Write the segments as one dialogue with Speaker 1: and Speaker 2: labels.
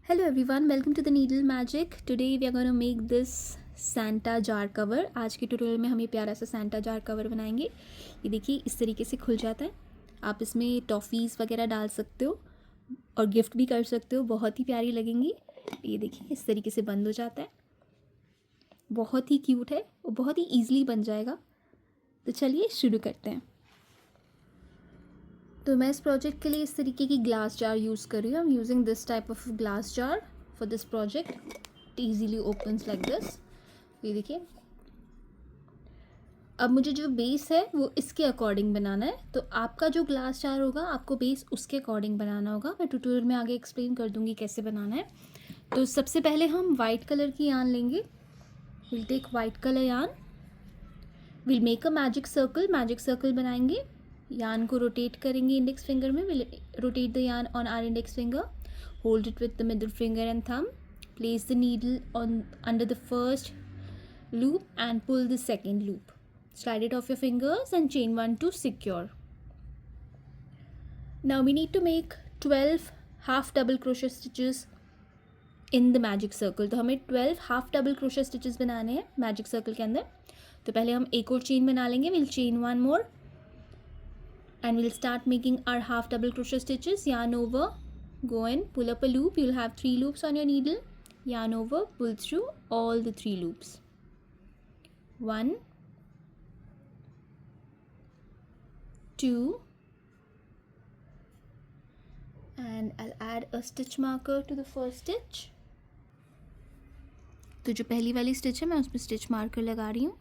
Speaker 1: Hello everyone, welcome to the Needle Magic. Today we are going to make this Santa jar cover. आज के tutorial में हम ये प्यारा सा Santa jar cover बनाएंगे. ये देखिए इस तरीके से खुल जाता है. आप इसमें टॉफ़ीज़ वगैरह डाल सकते हो और गिफ्ट भी कर सकते हो. बहुत ही प्यारी लगेंगी. ये देखिए इस तरीके से बंद हो जाता है. बहुत ही क्यूट है और बहुत ही ईजिली बन जाएगा. तो चलिए शुरू करते हैं. तो मैं इस प्रोजेक्ट के लिए इस तरीके की ग्लास जार यूज़ कर रही हूँ. I am using this type of glass jar for this project. It easily opens like this. ये देखिए. अब मुझे जो बेस है वो इसके अकॉर्डिंग बनाना है. तो आपका जो ग्लास जार होगा आपको बेस उसके अकॉर्डिंग बनाना होगा. मैं ट्यूटोरियल में आगे एक्सप्लेन कर दूँगी कैसे बनाना है. तो सबसे पहले हम वाइट कलर की यान लेंगे. Will take white colour yarn. Will make a magic circle बनाएंगे. यान को रोटेट करेंगे इंडेक्स फिंगर में. Will rotate the yarn on our index finger. Hold it with the middle finger and thumb. Place the needle on under the first loop and pull the second loop. Slide it off your fingers and chain 1 to secure. Now we need to make 12 half double crochet stitches in the magic circle. तो हमें 12 half double crochet stitches बनाने हैं magic circle के अंदर. तो पहले हम एक और chain बना लेंगे. We'll chain one more and we'll start making our half double crochet stitches. Yarn over, go in, pull up a loop. You'll have 3 loops on your needle. Yarn over, pull through all the 3 loops. 1, 2, and I'll add a stitch marker to the first stitch. तो जो पहली वाली stitch है मैं उसमें stitch marker लगा रही हूँ.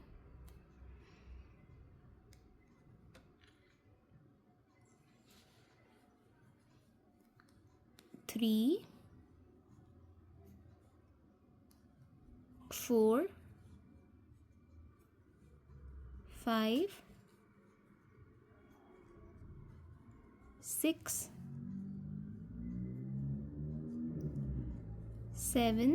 Speaker 1: Three, 4, 5, 6, 7,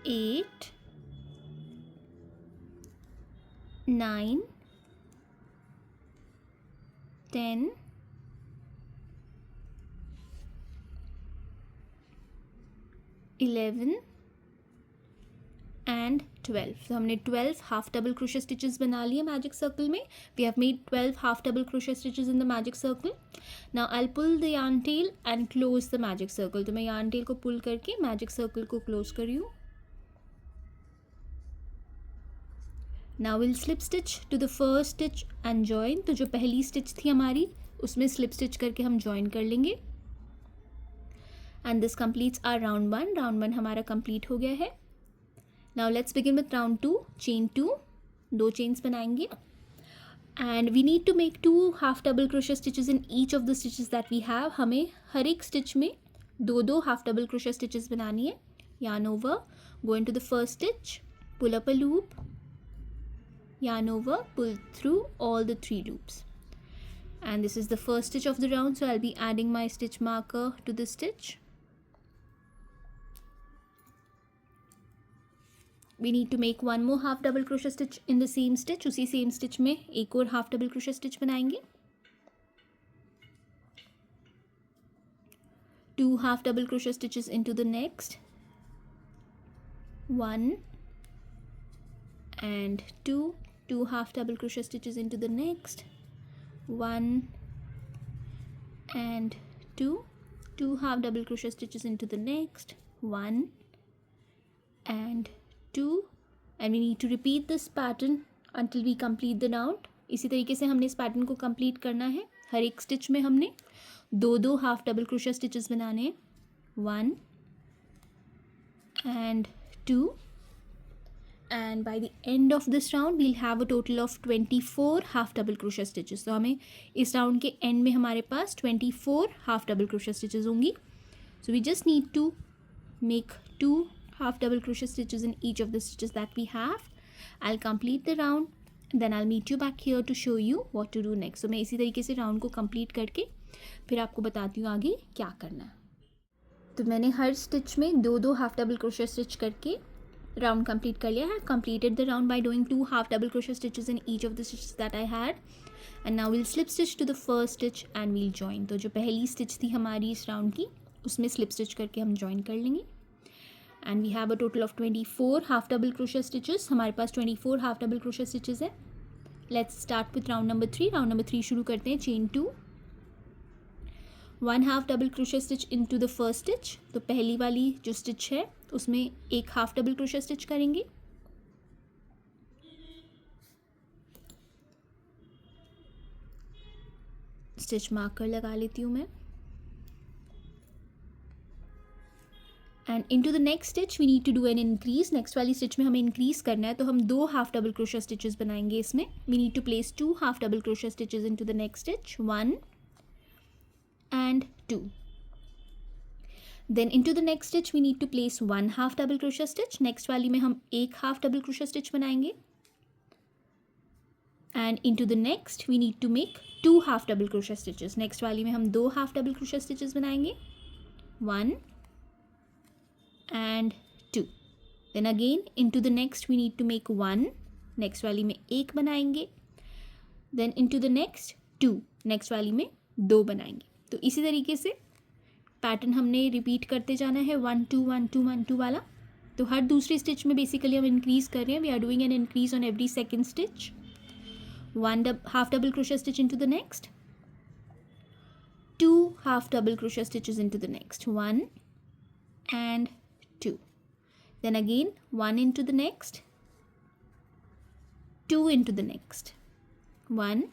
Speaker 1: 8, 9, 10, 11 and 12. तो हमने 12 हाफ डबल क्रोशे स्टिचेस बना लिए मैजिक सर्कल में. We have made 12 half double crochet stitches in the magic circle. Now I will pull the yarn tail and close the magic circle. तो मैं yarn tail को पुल करके magic circle को close कर रही हूँ. Now will slip stitch to the first stitch and join. तो जो पहली स्टिच थी हमारी उसमें स्लिप स्टिच करके हम जॉइन कर लेंगे. And this completes our round 1. Round 1 हमारा कंप्लीट हो गया है. Now let's begin with round 2. Chain 2. 2 chains बनाएंगे. And we need to make 2 half double crochet stitches in each of the stitches that we have. हमें हर एक stitch में 2 half double crochet stitches बनानी है. Yarn over, go into the first stitch, pull up a loop, yarn over, pull through all the 3 loops. And this is the first stitch of the round, so I'll be adding my stitch marker to this stitch. We need to make one more half double crochet stitch in the same stitch. उसी same stitch में एक और half double crochet stitch बनाएंगे. 2 half double crochet stitches into the next. 1 and 2. 2 half double crochet stitches into the next. 1 and 2. 2 half double crochet stitches into the next. 1 and 2, and we need to repeat this pattern until we complete the round. इसी तरीके से हमने इस pattern को complete करना है. हर एक stitch में हमने 2 हाफ डबल क्रोशे स्टिचेस बनाने हैं. 1 and 2, and by the end of this round we'll have a total of 24 half double crochet stitches. तो हमें इस राउंड के एंड में हमारे पास 24 हाफ डबल क्रोशे स्टिचेस होंगी. So we just need to make 2 half double crochet stitches in each of the stitches that we have. I'll complete the round, then I'll meet you back here to show you what to do next. So मैं इसी तरीके से round को complete करके फिर आपको बताती हूँ आगे क्या करना है. तो मैंने हर स्टिच में 2 हाफ डबल क्रोशे स्टिच करके राउंड कंप्लीट कर लिया है. Completed the round by doing 2 half double crochet stitches in each of the stitches that I had. And now will slip stitch to the first stitch and we'll join. तो जो पहली stitch थी हमारी इस round की, उसमें slip stitch करके हम जॉइन कर लेंगे. And we have a total of 24 half double crochet stitches. हमारे पास 24 हाफ डबल क्रोशे स्टिचेस है. Let's start with round number 3. Round number 3 शुरू करते हैं. Chain 2, 1 half double crochet stitch into the first stitch. तो पहली वाली जो स्टिच है उसमें एक हाफ डबल क्रोशे स्टिच करेंगे. स्टिच मार्कर लगा लेती हूँ मैं. And into the next stitch we need to do an increase. Next वाली स्टिच में हमें इंक्रीज करना है, तो हम 2 हाफ डबल क्रोशे स्टिचेस बनाएंगे इसमें. We need to place 2 half double crochet stitches into the next stitch, 1 and 2. Then into the next stitch we need to place 1 half double crochet stitch. Next वाली में हम एक half double crochet stitch बनाएंगे. And into the next we need to make 2 half double crochet stitches. Next वाली में हम 2 half double crochet stitches बनाएंगे, 1 and 2. Then again into the next we need to make 1. Next वाली में एक बनाएंगे. Then into the next 2. Next वाली में 2 बनाएंगे. तो इसी तरीके से पैटर्न हमने रिपीट करते जाना है, 1 2 1 2 1 2 वाला. तो हर दूसरी स्टिच में बेसिकली हम इंक्रीज कर रहे हैं. We are doing an increase on every second stitch. 1 half double crochet stitch into the next, 2 half double crochet stitches into the next, 1 and 2. Then again 1 into the next, 2 into the next, 1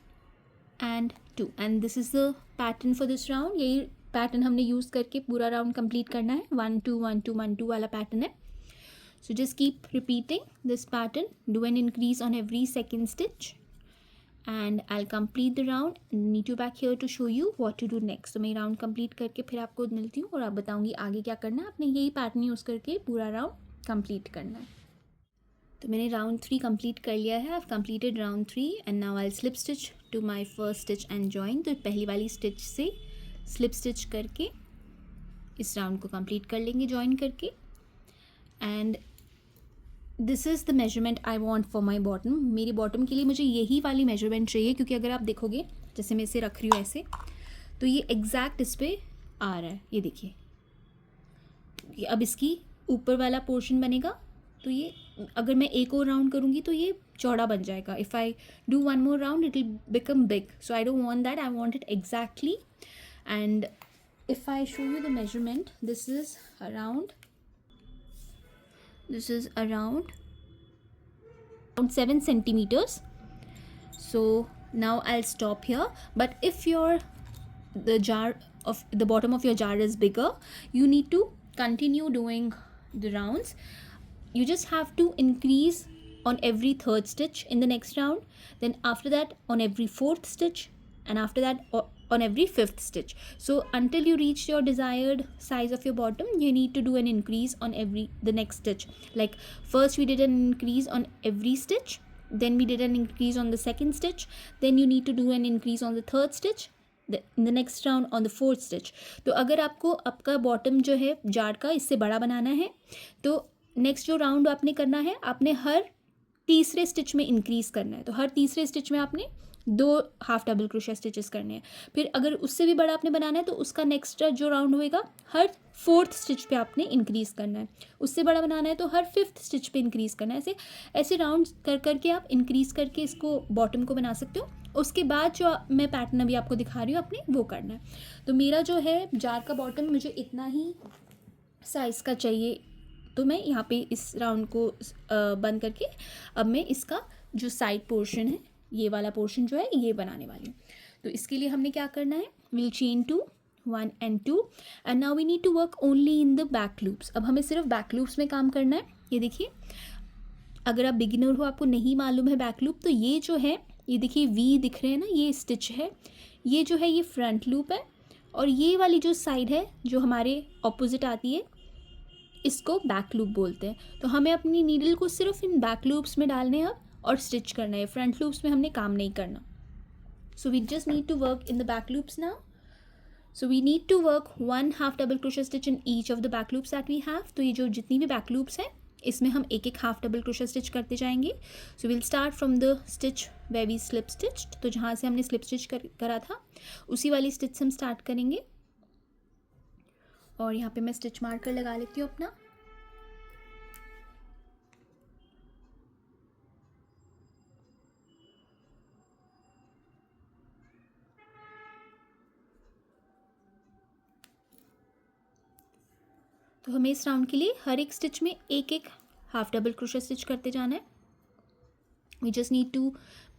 Speaker 1: and 2. And this is the pattern for this round. यही pattern हमने use करके पूरा round complete करना है. 1 2 1 2 1 2 वाला pattern है. So just keep repeating this pattern. Do an increase on every second stitch and I complete the round. Need to back here to show you what to do next. तो मैं round complete करके फिर आपको मिलती हूँ और आप बताऊँगी आगे क्या करना है. आपने यही पैटर्न यूज़ करके पूरा राउंड कंप्लीट करना है. तो मैंने राउंड 3 कंप्लीट कर लिया है. I have completed round 3 and now I slip stitch to my first stitch and join. तो पहली वाली स्टिच से स्लिप स्टिच करके इस राउंड को कंप्लीट कर लेंगे जॉइन करके. And this is the measurement I want for my bottom. मेरी बॉटम के लिए मुझे यही वाली मेजरमेंट चाहिए, क्योंकि अगर आप देखोगे जैसे मैं इसे रख रही हूँ ऐसे, तो ये एग्जैक्ट इस पर आ रहा है. ये देखिए, अब इसकी ऊपर वाला पोर्शन बनेगा. तो ये अगर मैं एक और राउंड करूँगी तो ये चौड़ा बन जाएगा. If I do one more round it will become big. So I don't want that. I want it exactly. And if I show you the measurement, this is around 7 centimeters. So now I'll stop here. But if the bottom of your jar is bigger, you need to continue doing the rounds. You just have to increase on every third stitch in the next round, then after that on every fourth stitch, and after that on every fifth stitch. So until you reach your desired size of your bottom, you need to do an increase on the next stitch. Like first we did an increase on every stitch, then we did an increase on the second stitch, then you need to do an increase on the third stitch, in the next round on the fourth stitch. तो अगर आपको आपका bottom जो है jar का इससे बड़ा बनाना है, तो नेक्स्ट जो राउंड आपने करना है, आपने हर तीसरे स्टिच में इंक्रीज़ करना है. तो हर तीसरे स्टिच में आपने 2 हाफ डबल क्रोशे स्टिचेस करने हैं. फिर अगर उससे भी बड़ा आपने बनाना है तो उसका नेक्स्ट जो राउंड होएगा हर फोर्थ स्टिच पे आपने इंक्रीज़ करना है. उससे बड़ा बनाना है तो हर फिफ्थ स्टिच पे इंक्रीज़ करना है. ऐसे राउंड कर करके आप इंक्रीज़ करके इसको बॉटम को बना सकते हो. उसके बाद जो मैं पैटर्न अभी आपको दिखा रही हूँ अपने, वो करना है. तो मेरा जो है जार का बॉटम मुझे इतना ही साइज़ का चाहिए. तो मैं यहाँ पे इस राउंड को बंद करके अब मैं इसका जो साइड पोर्शन है, ये वाला पोर्शन जो है, ये बनाने वाली हूँ. तो इसके लिए हमने क्या करना है, will chain 2 1 and 2 and now we need to work only in the back loops. अब हमें सिर्फ बैक लूप्स में काम करना है. ये देखिए, अगर आप बिगिनर हो, आपको नहीं मालूम है बैक लूप, तो ये जो है, ये देखिए वी दिख रहे हैं ना, ये स्टिच है. ये जो है ये फ्रंट लूप है, और ये वाली जो साइड है जो हमारे ऑपोजिट आती है, इसको बैक लूप बोलते हैं. तो हमें अपनी नीडल को सिर्फ इन बैक लूप्स में डालने हैं और स्टिच करना है. फ्रंट लूप्स में हमने काम नहीं करना. So we just need to work in the back loops now. So we need to work 1 half double crochet stitch in each of the back loops that we have. तो ये जो जितनी भी बैक लूप्स हैं इसमें हम एक एक हाफ डबल क्रोशा स्टिच करते जाएंगे. So will start from the stitch where we slip stitch. तो जहाँ से हमने स्लिप स्टिच करा था उसी वाली स्टिच से हम स्टार्ट करेंगे. और यहाँ पे मैं स्टिच मार्कर लगा लेती हूँ अपना. तो हमें इस राउंड के लिए हर एक स्टिच में एक एक हाफ डबल क्रोशा स्टिच करते जाना है. We just need to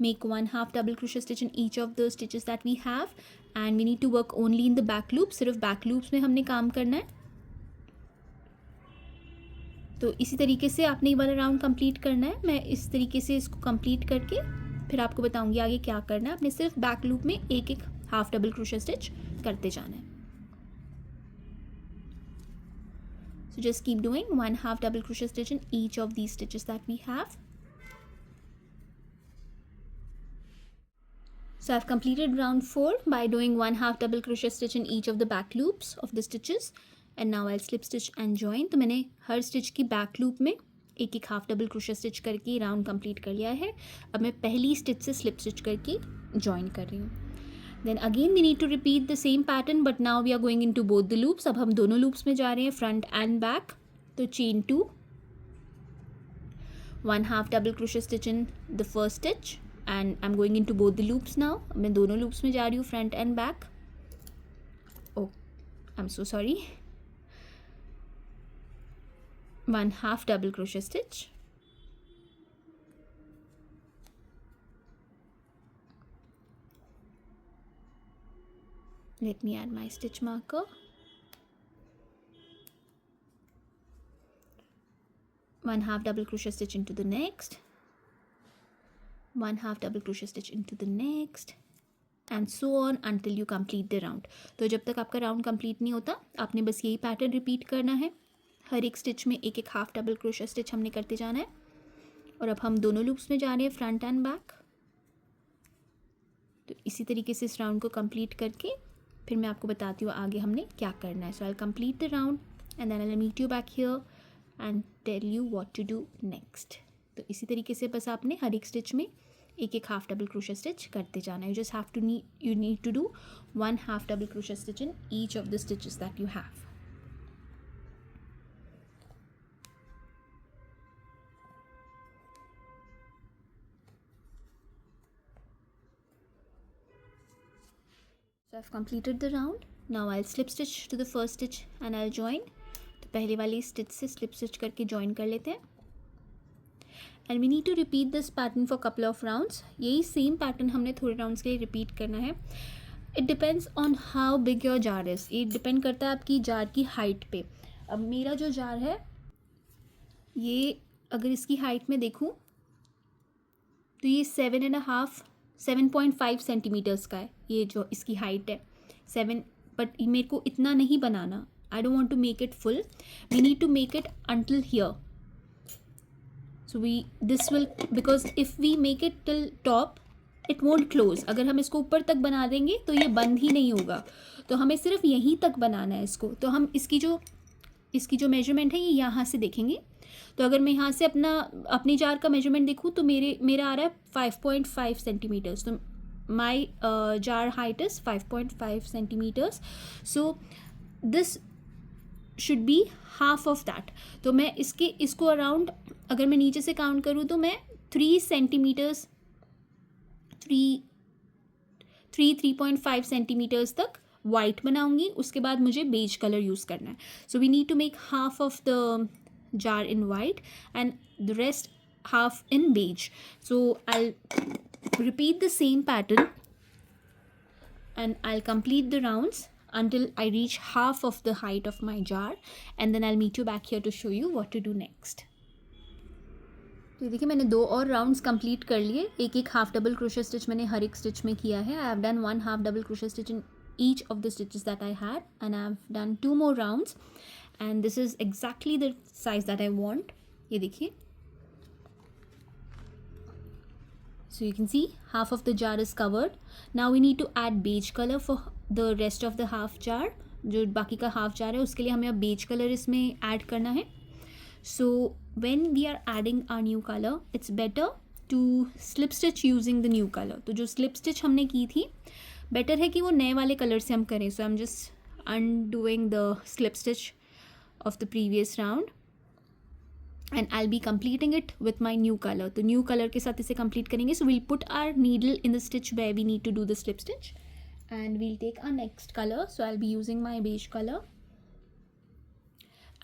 Speaker 1: make one half double crochet stitch in each of the stitches that we have, and we need to work only in the back loop. सिर्फ back loops में हमने काम करना है. तो इसी तरीके से आपने ये वाला राउंड कंप्लीट करना है. मैं इस तरीके से इसको कंप्लीट करके फिर आपको बताऊंगी आगे क्या करना है. आपने सिर्फ बैक लूप में एक एक हाफ डबल क्रोशा स्टिच करते जाना है. So just keep doing one half double crochet stitch in each of these stitches that we have. So I've completed round 4 by doing one half double crochet stitch in each of the back loops of the stitches, and now I'll slip stitch and join. तो मैंने हर stitch की back loop में एक एक half double crochet stitch करके round complete कर लिया है. अब मैं पहली स्टिच से स्लिप स्टिच करके जॉइन कर रही हूँ. Then again we need to repeat the same pattern, but now we are going into both the loops. अब हम दोनों loops में जा रहे हैं, front and back. तो chain 2, one half double crochet stitch in the first stitch, and I'm going into both the loops now. मैं दोनों loops में जा रही हूँ, front and back. Oh, I'm so sorry. One half double crochet stitch. Let me add my stitch marker. One half double crochet stitch into the next. One half double crochet stitch into the next, and so on until you complete the round. तो जब तक आपका round complete नहीं होता आपने बस यही pattern repeat करना है. हर एक स्टिच में एक एक हाफ डबल क्रोशा स्टिच हमने करते जाना है. और अब हम दोनों लूप्स में जा रहे हैं, फ्रंट एंड बैक. तो इसी तरीके से इस राउंड को कंप्लीट करके फिर मैं आपको बताती हूँ आगे हमने क्या करना है. So I will complete the round and then I will meet you back here and tell you what to do next. तो इसी तरीके से बस आपने हर एक स्टिच में एक एक हाफ डबल क्रोशा स्टिच करते जाना है. You need to do one half double crochet stitch in each of the stitches that you have. So I've completed the round. Now I'll slip stitch to the first stitch and I'll join. तो पहले वाली stitch से slip stitch करके join कर लेते हैं. And we need to repeat this pattern for couple of rounds. यही same pattern हमने थोड़े राउंड्स के लिए रिपीट करना है. It depends on how big your jar is. ये डिपेंड करता है आपकी जार की हाइट पे. अब मेरा जो जार है ये अगर इसकी हाइट में देखूँ तो ये 7.5 सेंटीमीटर्स का है. ये जो इसकी हाइट है 7, बट मेरे को इतना नहीं बनाना. I don't want to make it full. We need to make it until here. So this will, because if we make it till top it won't close. अगर हम इसको ऊपर तक बना देंगे तो ये बंद ही नहीं होगा. तो हमें सिर्फ यहीं तक बनाना है इसको. तो हम इसकी जो मेजरमेंट है ये यहाँ से देखेंगे. तो अगर मैं यहाँ से अपनी जार का मेजरमेंट देखूँ तो मेरा आ रहा है 5.5 सेंटीमीटर्स. तो my jar height is 5.5 centimetres. So this should be half of that. तो मैं इसको अराउंड अगर मैं नीचे से काउंट करूँ तो मैं 3 सेंटीमीटर्स 3.5 सेंटीमीटर्स तक वाइट बनाऊंगी. उसके बाद मुझे बेज कलर यूज़ करना है. So we need to make half of the jar in white and the rest half in beige. So I'll repeat the same pattern and I'll complete the rounds until I reach half of the height of my jar, and then I'll meet you back here to show you what to do next. तो देखिए मैंने 2 और rounds complete कर लिए. एक एक half double crochet stitch मैंने हर एक स्टिच में किया है. I have done 1 half double crochet stitch in each of the stitches that I had, and I've done 2 more rounds, and this is exactly the size that I want. ये देखिए. So you can see half of the jar is covered. Now we need to add beige color for the rest of the half jar. जो बाकी का half jar है उसके लिए हमें अब बेज कलर इसमें ऐड करना है. So when we are adding our new color, it's better to slip stitch using the new color. तो जो slip stitch हमने की थी, better है कि वो नए वाले कलर से हम करें. So I'm just undoing the slip stitch of the previous round and I'll be completing it with my new color. तो new color के साथ इसे complete करेंगे. So we'll put our needle in the stitch where we need to do the slip stitch and we'll take our next color. So I'll be using my beige color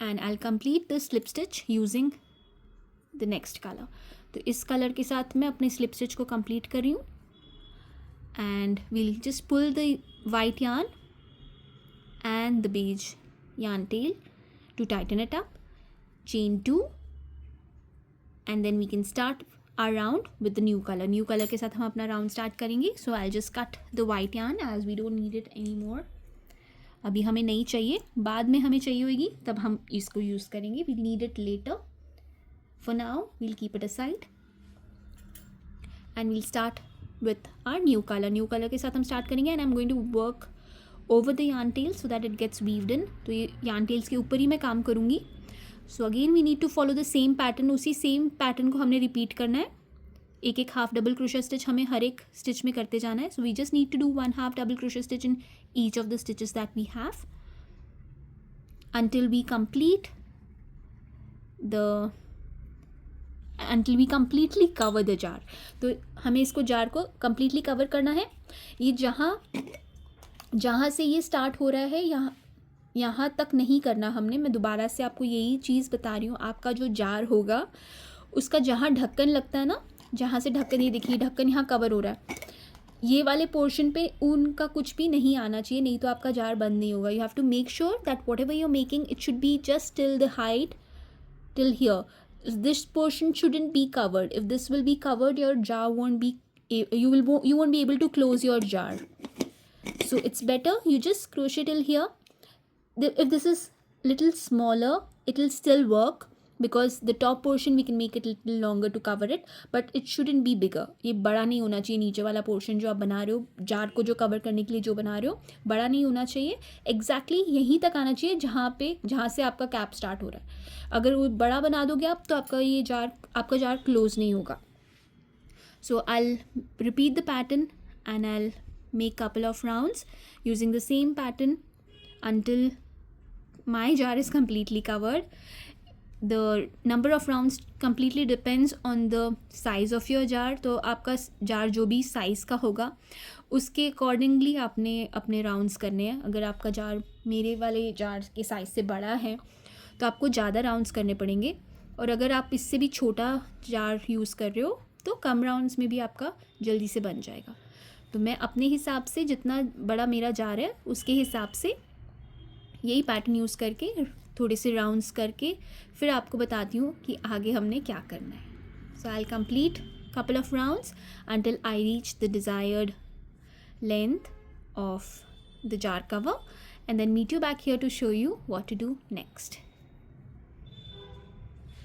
Speaker 1: and I'll complete the slip stitch using the next color. तो इस colour के साथ मैं अपने slip stitch को complete कर रही हूँ and we'll just pull the white yarn and the beige yarn tail to tighten it up, chain 2 and then we can start our round with the new color. New color के साथ हम अपना round start करेंगे. So I'll just cut the white yarn as we don't need it anymore. अभी हमें नहीं चाहिए, बाद में हमें चाहिए होगी तब हम इसको यूज़ करेंगे. We'll need it later. For now we'll keep it aside and we'll start with our new color. New color के साथ हम start करेंगे and I'm going to work over the yarn tail so that it gets weaved in. तो ये yarn tails के ऊपर ही मैं काम करूँगी. So again we need to follow the same pattern. उसी same pattern को हमने repeat करना है. एक एक हाफ डबल क्रोशा स्टिच हमें हर एक स्टिच में करते जाना है. So we just need to do 1 half double crochet stitch in each of the stitches that we have until we completely cover the jar. तो हमें इसको जार को completely cover करना है. ये जहाँ से ये स्टार्ट हो रहा है यहाँ तक नहीं करना हमने. मैं दोबारा से आपको यही चीज़ बता रही हूँ. आपका जो जार होगा उसका जहाँ ढक्कन लगता है ना, जहाँ से ढक्कन, ये देखिए ढक्कन यहाँ कवर हो रहा है, ये वाले पोर्शन पे ऊन का कुछ भी नहीं आना चाहिए, नहीं तो आपका जार बंद नहीं होगा. You have to make sure that whatever you are making it should be just till the height till here. This portion shouldn't be covered. If this will be covered your jar won't be, you won't be able to close your jar. So it's better you just crochet till here. If this is little smaller it will still work because the top portion we can make it a little longer to cover it, but it shouldn't be bigger. ये बड़ा नहीं होना चाहिए. नीचे वाला portion जो आप बना रहे हो, जार को जो कवर करने के लिए जो बना रहे हो, बड़ा नहीं होना चाहिए. एग्जैक्टली यहीं तक आना चाहिए जहाँ से आपका कैप स्टार्ट हो रहा है. अगर वो बड़ा बना दोगे आप तो आपका जार क्लोज नहीं होगा. सो I'll repeat the pattern and I'll make couple of rounds using the same pattern until my jar is completely covered. The number of rounds completely depends on the size of your jar. तो आपका jar जो भी size का होगा उसके accordingly आपने अपने rounds करने हैं. अगर आपका जार मेरे वाले जार के साइज़ से बड़ा है तो आपको ज़्यादा राउंड्स करने पड़ेंगे, और अगर आप इससे भी छोटा जार यूज़ कर रहे हो तो कम राउंड्स में भी आपका जल्दी से बन जाएगा. तो मैं अपने हिसाब से जितना बड़ा मेरा जार है उसके हिसाब से यही पैटर्न यूज़ करके थोड़े से राउंड्स करके फिर आपको बताती हूँ कि आगे हमने क्या करना है. So I will complete couple of rounds until I reach the desired length of the jar cover and then meet you back here to show you what to do next.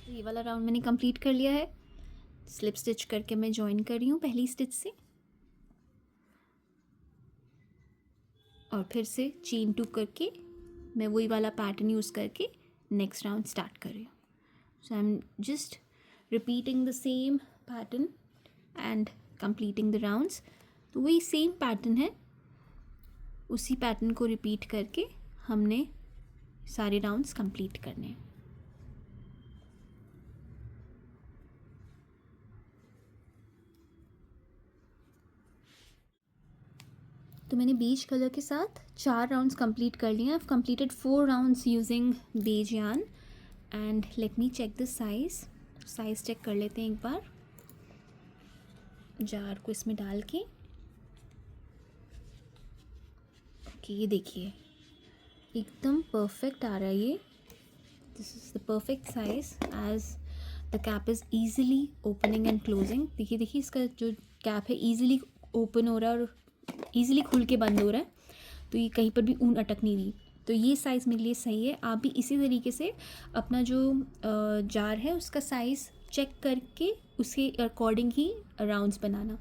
Speaker 1: ये वाला राउंड मैंने complete कर लिया है. Slip stitch करके मैं join कर रही हूँ पहली स्टिच से और फिर से चेन 2 करके मैं वही वाला पैटर्न यूज़ करके नेक्स्ट राउंड स्टार्ट कर रही हूँ. So I am just repeating the same pattern and completing the rounds. तो वही सेम पैटर्न है, उसी पैटर्न को रिपीट करके हमने सारे राउंड्स कंप्लीट करने हैं. तो मैंने बेज कलर के साथ 4 राउंड्स कंप्लीट कर लिए. I've completed 4 rounds using beige yarn and let me check the size. Size check कर लेते हैं एक बार. जार को इसमें डाल के ओके, ये देखिए एकदम परफेक्ट आ रहा है ये. This is the perfect size as the cap is easily opening and closing. देखिए इसका जो कैप है ईजिली ओपन हो रहा है और ईजिली खुल के बंद हो रहा है, तो ये कहीं पर भी ऊन अटक नहीं रही. तो ये साइज़ मेरे लिए सही है. आप भी इसी तरीके से अपना जो जार है उसका साइज़ चेक करके उसके अकॉर्डिंग ही राउंड्स बनाना.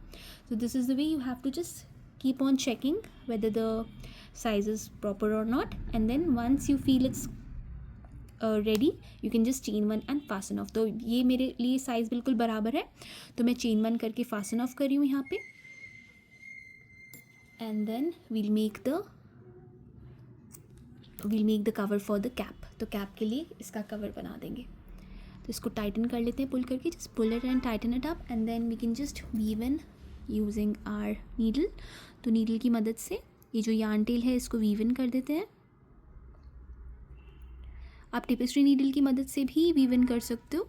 Speaker 1: तो this is the way you have to just keep on checking whether the size is proper or not, and then once you feel it's ready you can just chain one and fasten of. तो ये मेरे लिए size बिल्कुल बराबर है, तो मैं chain one करके फासन ऑफ कर रही हूँ यहाँ पे। And then we'll make the cover for the cap. तो कैप के लिए इसका कवर बना देंगे। तो इसको टाइटन कर लेते हैं पुल करके, just pull it and tighten it up and then we can just weave in using our needle. तो नीडल की मदद से ये जो यार्न टेल है इसको वीव इन कर देते हैं। आप टेपेस्ट्री नीडल की मदद से भी वीव इन कर सकते हो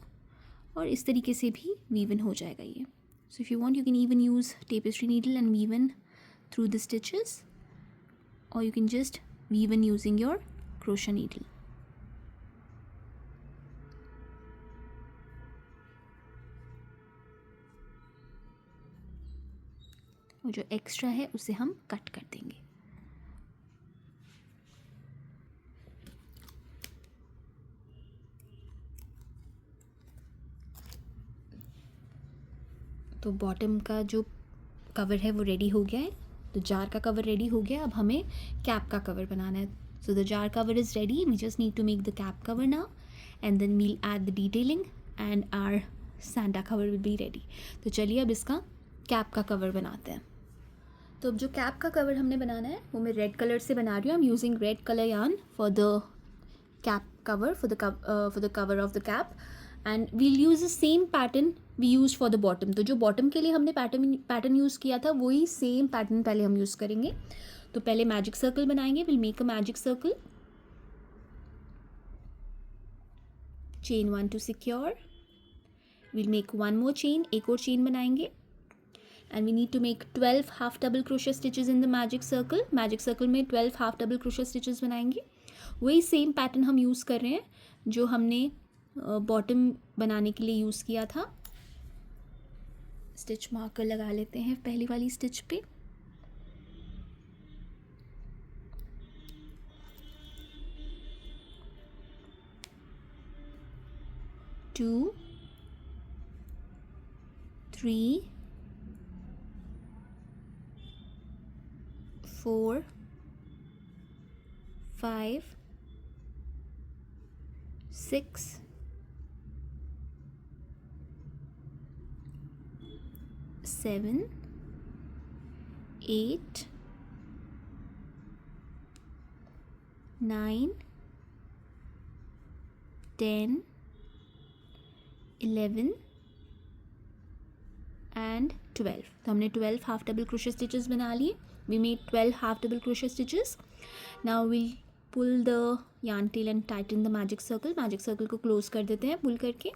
Speaker 1: और इस तरीके से भी वीव इन हो जाएगा ये। So if you want you can even use tapestry needle and weave in through the stitches, और you can just weave in using your crochet needle. और जो एक्स्ट्रा है उसे हम कट कर देंगे। तो बॉटम का जो कवर है वो रेडी हो गया है। तो जार का कवर रेडी हो गया, अब हमें कैप का कवर बनाना है। So the jar cover is ready, we just need to make the cap cover now and then we'll add the detailing and our Santa cover will be ready. तो चलिए अब इसका कैप का cover बनाते हैं। तो अब जो कैप का कवर हमने बनाना है वो मैं रेड कलर से बना रही हूँ। I am using red colour yarn for the cap cover, for the cover of the cap, and we'll use the same pattern we use for the bottom. तो जो बॉटम के लिए हमने पैटर्न यूज़ किया था वही सेम पैटर्न पहले हम यूज़ करेंगे। तो पहले मैजिक सर्कल बनाएंगे, will make a magic circle, chain one to secure, will make one more chain, एक और चेन बनाएंगे and we need to make 12 half double crochet stitches in the magic circle. Magic circle में 12 half double crochet stitches बनाएंगे। वही same pattern हम use कर रहे हैं जो हमने बॉटम बनाने के लिए यूज़ किया था। स्टिच मार्कर लगा लेते हैं पहली वाली स्टिच पे। Two, 3, 4, 5, 6, 7, 8, 9, 10, 11 and 12। तो हमने 12 हाफ डबल क्रोशे स्टिचेस बना लिए। We made 12 half double crochet stitches. Now we pull the yarn tail and tighten the magic circle। Magic circle को क्लोज कर देते हैं पुल करके।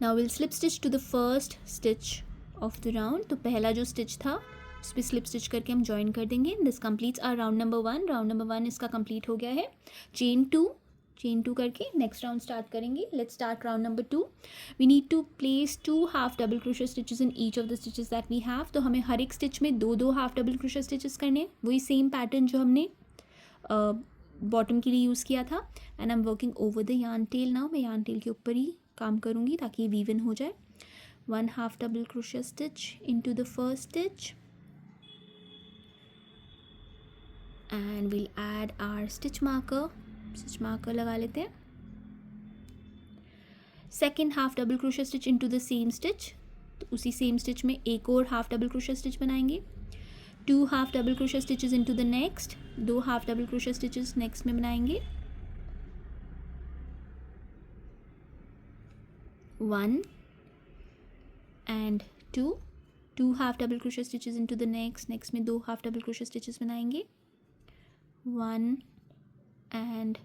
Speaker 1: Now will slip stitch to the first stitch of the round. तो पहला जो stitch था उस पर स्लिप स्टिच करके हम ज्वाइन कर देंगे। This completes our round number 1। Round number 1 इसका कंप्लीट हो गया है। चेन टू करके नेक्स्ट राउंड स्टार्ट करेंगे। Let's start round number 2। We need to place 2 half double crochet stitches in each of the stitches that we have. तो हमें हर एक stitch में 2 हाफ डबल क्रोशे स्टिचेस करने हैं, वही सेम पैटर्न जो हमने बॉटम के लिए यूज़ किया था। And I am working over the yarn tail now. मैं yarn tail के ऊपर ही काम करूँगी ताकि ये वीव इन हो जाए। 1 half double crochet stitch into the first stitch and will add our stitch marker लगा लेते हैं। Second half double crochet stitch into the same stitch. तो उसी सेम स्टिच में एक और हाफ डबल क्रोशे स्टिच बनाएंगे। 2 half double crochet stitches into the next. 2 half double crochet stitches next में बनाएंगे। 1 and 2 half double crochet stitches into the next में 2 half double crochet stitches बनाएंगे। 1 एंड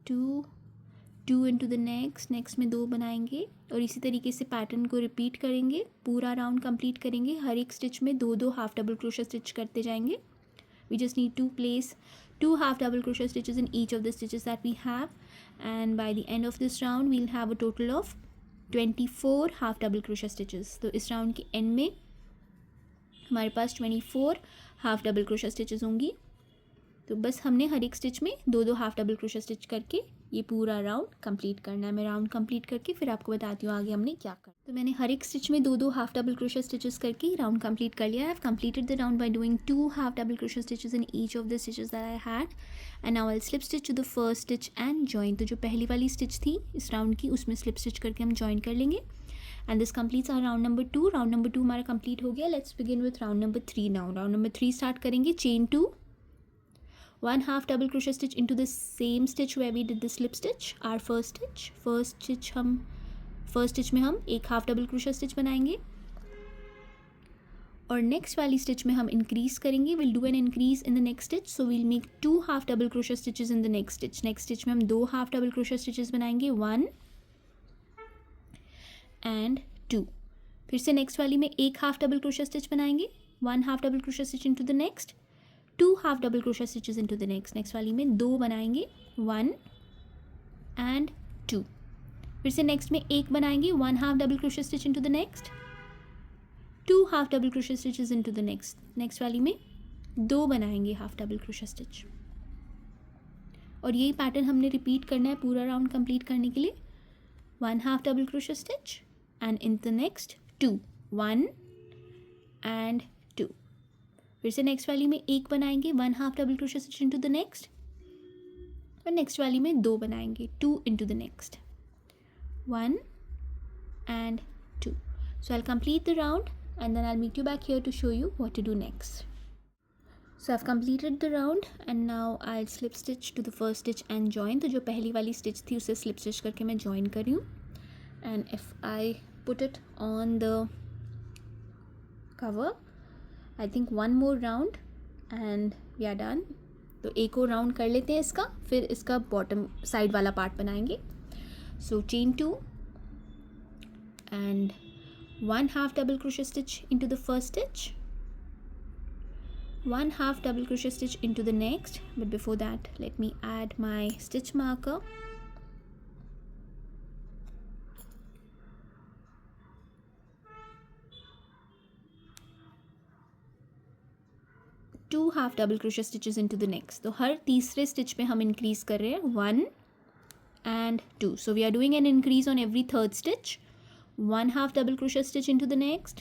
Speaker 1: 2 इनटू द नेक्स्ट में 2 बनाएंगे और इसी तरीके से पैटर्न को रिपीट करेंगे। पूरा राउंड कंप्लीट करेंगे। हर एक स्टिच में 2 हाफ डबल क्रोशे स्टिच करते जाएंगे। We just need to place 2 half double crochet stitches in each of the stitches that we have, and by the end of this round we'll have a total of 24 half double crochet stitches. तो इस round के and में हमारे पास 24 half double crochet stitches होंगी. तो बस हमने हर एक स्टिच में 2 हाफ डबल क्रोशे स्टिच करके ये पूरा राउंड कंप्लीट करना है। मैं राउंड कंप्लीट करके फिर आपको बताती हूँ आगे हमने क्या करना। तो मैंने हर एक स्टिच में 2 हाफ डबल क्रोशे स्टिचेस करके राउंड कंप्लीट कर लिया। I have completed the round by doing 2 half double crochet stitches in each of the stitches that I had and now I will slip stitch to the first stitch and join. तो जो पहली वाली stitch थी इस round की उसमें slip stitch करके हम जॉइन कर लेंगे and this completes our round number 2। Round number 2 हमारा कंप्लीट हो गया। Let's begin with round number 3 now. Round number 3 start करेंगे। Chain 2, 1 half double crochet stitch into the same stitch where we did the slip stitch, our first stitch में हम एक half double crochet stitch बनाएंगे और next वाली stitch में हम increase करेंगे। Will do an increase in the next stitch, so will make 2 half double crochet stitches in the next stitch. Next stitch में हम 2 हाफ डबल क्रोशे स्टिचेस बनाएंगे, 1 and 2। फिर से नेक्स्ट वाली में एक हाफ डबल क्रोशे स्टिच बनाएंगे, 1 half double crochet stitch into the next, 2 half double crochet stitches into the next. Next वाली में 2 बनाएंगे, 1 एंड 2। फिर से नेक्स्ट में एक बनाएंगे, 1 half double crochet stitch into the next, 2 half double crochet stitches into the next. Next वाली में 2 बनाएंगे हाफ डबल क्रोशे स्टिच और यही पैटर्न हमने रिपीट करना है पूरा राउंड कंप्लीट करने के लिए। 1 half double crochet stitch and in the next 2, 1 and 2। फिर से नेक्स्ट वाली में एक बनाएंगे, 1 half double crochet stitch into the next और नेक्स्ट वाली में 2 बनाएंगे, 2 into the next, 1 and 2। So I'll complete the round and then I'll meet you back here to show you what to do next. So I've completed the round and now I'll slip stitch to the first stitch and join. तो जो पहली वाली stitch थी उसे slip stitch करके मैं join कर रही हूँ and if I put it on the cover, I think one more round and we are done. तो एक और राउंड कर लेते हैं इसका, फिर इसका बॉटम साइड वाला पार्ट बनाएंगे। So chain 2 and 1 half double crochet stitch into the first stitch, 1 half double crochet stitch into the next, but before that let me add my stitch marker. Two half double crochet stitches into the next. तो हर तीसरे stitch में हम increase कर रहे हैं, 1 and 2. So we are doing an increase on every third stitch. 1 half double crochet stitch into the next,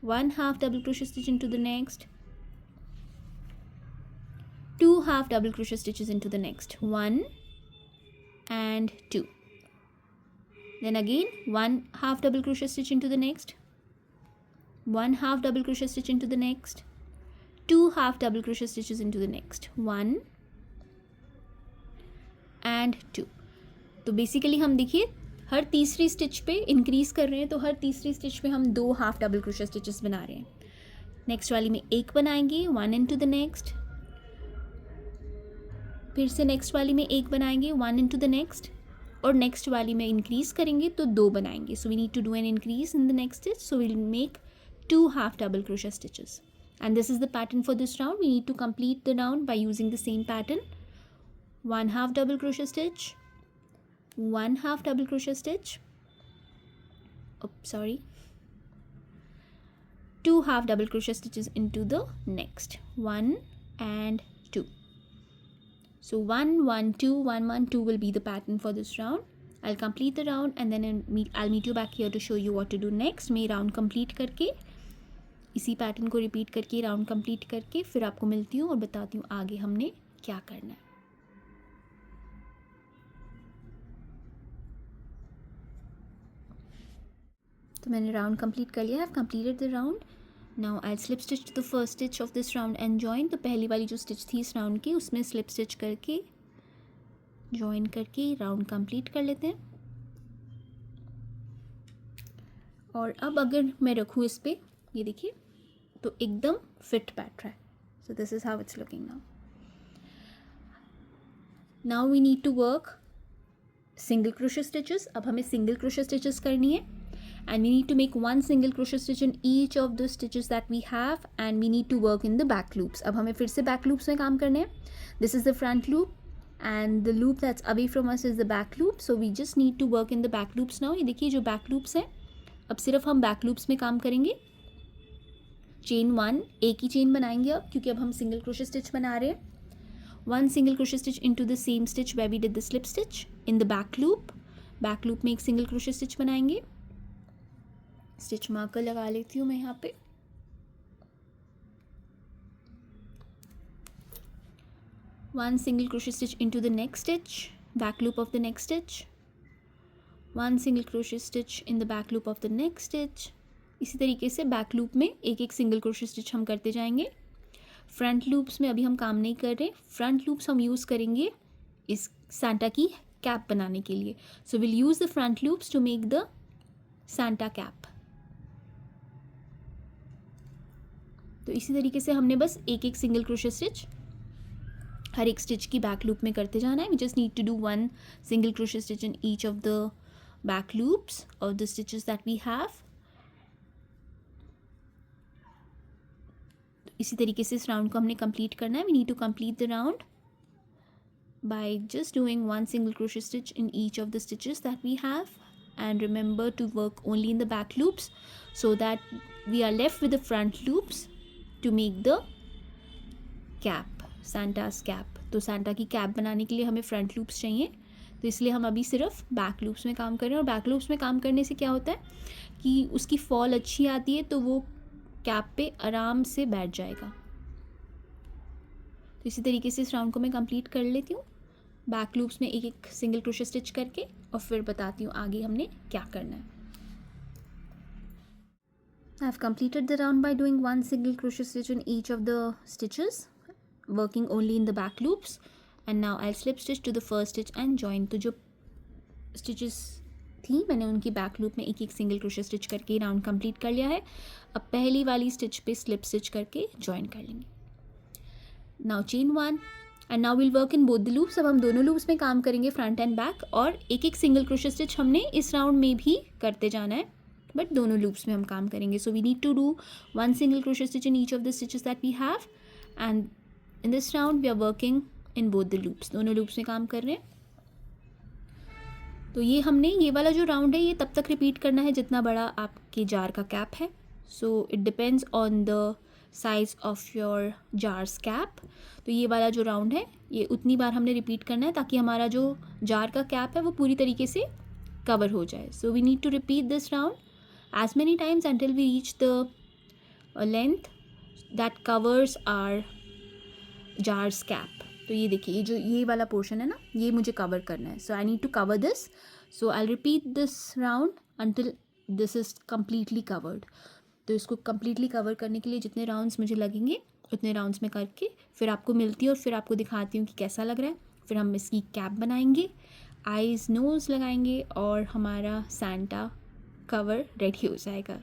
Speaker 1: 1 half double crochet stitch into the next, 2 half double crochet stitches into the next, 1 and 2. Then again 1 half double crochet stitch into the next, 1 half double crochet stitch into the next, 2 half double crochet stitches into the next, 1 and 2. तो basically हम देखिए हर तीसरी stitch पे increase कर रहे हैं, तो हर तीसरी स्टिच पे हम 2 हाफ डबल क्रोशे स्टिचेस बना रहे हैं। नेक्स्ट वाली में एक बनाएंगे, 1 इनटू द नेक्स्ट, फिर से नेक्स्ट वाली में एक बनाएंगे, 1 इनटू द नेक्स्ट और नेक्स्ट वाली में इंक्रीज करेंगे तो 2 बनाएंगे। So we need to do an increase in the next stitch, so will make 2 half double crochet stitches and this is the pattern for this round. We need to complete the round by using the same pattern. 1 half double crochet stitch, 1 half double crochet stitch, 2 half double crochet stitches into the next, 1 and 2. So 1 1 2 1 1 2 will be the pattern for this round. I'll complete the round and then I'll meet you back here to show you what to do next. मैं round complete करके इसी pattern को repeat करके round complete करके फिर आपको मिलती हूँ और बताती हूँ आगे हमने क्या करना है। तो मैंने राउंड कंप्लीट कर लिया, I have completed the round. Now I slip stitch to the first stitch of this round and join. तो पहली वाली जो स्टिच थी इस राउंड की उसमें स्लिप स्टिच करके जॉइन करके राउंड कंप्लीट कर लेते हैं। और अब अगर मैं रखूँ इस पर, ये देखिए तो एकदम फिट बैठ रहा है। So this is how it's looking now. Now we need to work single crochet stitches. अब हमें सिंगल क्रोशे स्टिचेस करनी है and we need to make 1 single crochet stitch in each of the stitches that we have and we need to work in the back loops. अब हमें फिर से back loops में काम करने हैं। This is the front loop and the loop that's away from us is the back loop. So we just need to work in the back loops now. ये देखिए जो बैक लूप्स हैं, अब सिर्फ हम बैक लूप्स में काम करेंगे। चेन 1 एक ही चेन बनाएंगे अब, क्योंकि अब हम सिंगल क्रोशे स्टिच बना रहे हैं। 1 single crochet stitch into the same stitch where we did the slip stitch in the back loop में एक single crochet stitch बनाएंगे. स्टिच मार्कर लगा लेती हूँ मैं यहाँ पे. One single crochet stitch into the next stitch, back loop of the next stitch. One single crochet stitch in the back loop of the next stitch. इसी तरीके से बैक लूप में एक एक सिंगल क्रोशे स्टिच हम करते जाएंगे. Front loops में अभी हम काम नहीं कर रहे. फ्रंट लूप्स हम यूज़ करेंगे इस सांता की कैप बनाने के लिए. So will use the front loops to make the Santa cap. तो इसी तरीके से हमने बस एक एक सिंगल क्रोशे स्टिच हर एक स्टिच की बैक लूप में करते जाना है. We just need to do 1 single crochet stitch in each of the back loops of the stitches that we have. इसी तरीके से इस राउंड को हमने कंप्लीट करना है. We need to complete the round by just doing 1 single crochet stitch in each of the stitches that we have, and remember to work only in the back loops so that we are left with the front loops to make the cap, Santa's cap. तो Santa की cap बनाने के लिए हमें front loops चाहिए, तो इसलिए हम अभी सिर्फ बैक लूप्स में काम कर रहे हैं. और बैक लूप्स में काम करने से क्या होता है कि उसकी फॉल अच्छी आती है, तो वो कैप पे आराम से बैठ जाएगा. तो इसी तरीके से इस राउंड को मैं कंप्लीट कर लेती हूँ बैक लूप्स में एक एक सिंगल क्रोशे स्टिच करके, और फिर बताती हूँ आगे हमने क्या करना है. I have completed the round by doing 1 single crochet stitch in each of the stitches, working only in the back loops. And now I slip stitch to the first stitch and join. तो जो stitches थी मैंने उनकी back loop में एक एक single crochet stitch करके round complete कर लिया है. अब पहली वाली स्टिच पे स्लिप स्टिच करके जॉइन कर लेंगे. Now chain 1 and now will work in both the loops. अब हम दोनों लूप्स में काम करेंगे, फ्रंट एंड बैक, और एक एक सिंगल क्रोशे स्टिच हमने इस राउंड में भी करते जाना है, बट दोनों लूप्स में हम काम करेंगे. So we need to do 1 single crochet stitch in each of the stitches that we have, and in this round we are working in both the loops. दोनों लूप्स में काम कर रहे हैं. तो ये हमने ये वाला जो राउंड है ये तब तक रिपीट करना है जितना बड़ा आपके जार का कैप है. So it depends on the size of your jars cap. तो ये वाला जो राउंड है ये उतनी बार हमने रिपीट करना है ताकि हमारा जो जार का कैप है वो पूरी तरीके से कवर हो जाए. So we need to repeat this round as many times until we reach the length that covers our jar's cap. तो ये देखिए ये जो ये वाला पोर्शन है ना, ये मुझे कवर करना है. So I need to cover this. So I repeat this round until this is completely covered. तो इसको कम्प्लीटली कवर करने के लिए जितने राउंड्स मुझे लगेंगे उतने राउंड्स में करके फिर आपको मिलती है और फिर आपको दिखाती हूँ कि कैसा लग रहा है. फिर हम इसकी कैप बनाएंगे, आईज नोज़ लगाएंगे और हमारा सांता कवर रेडी हो जाएगा.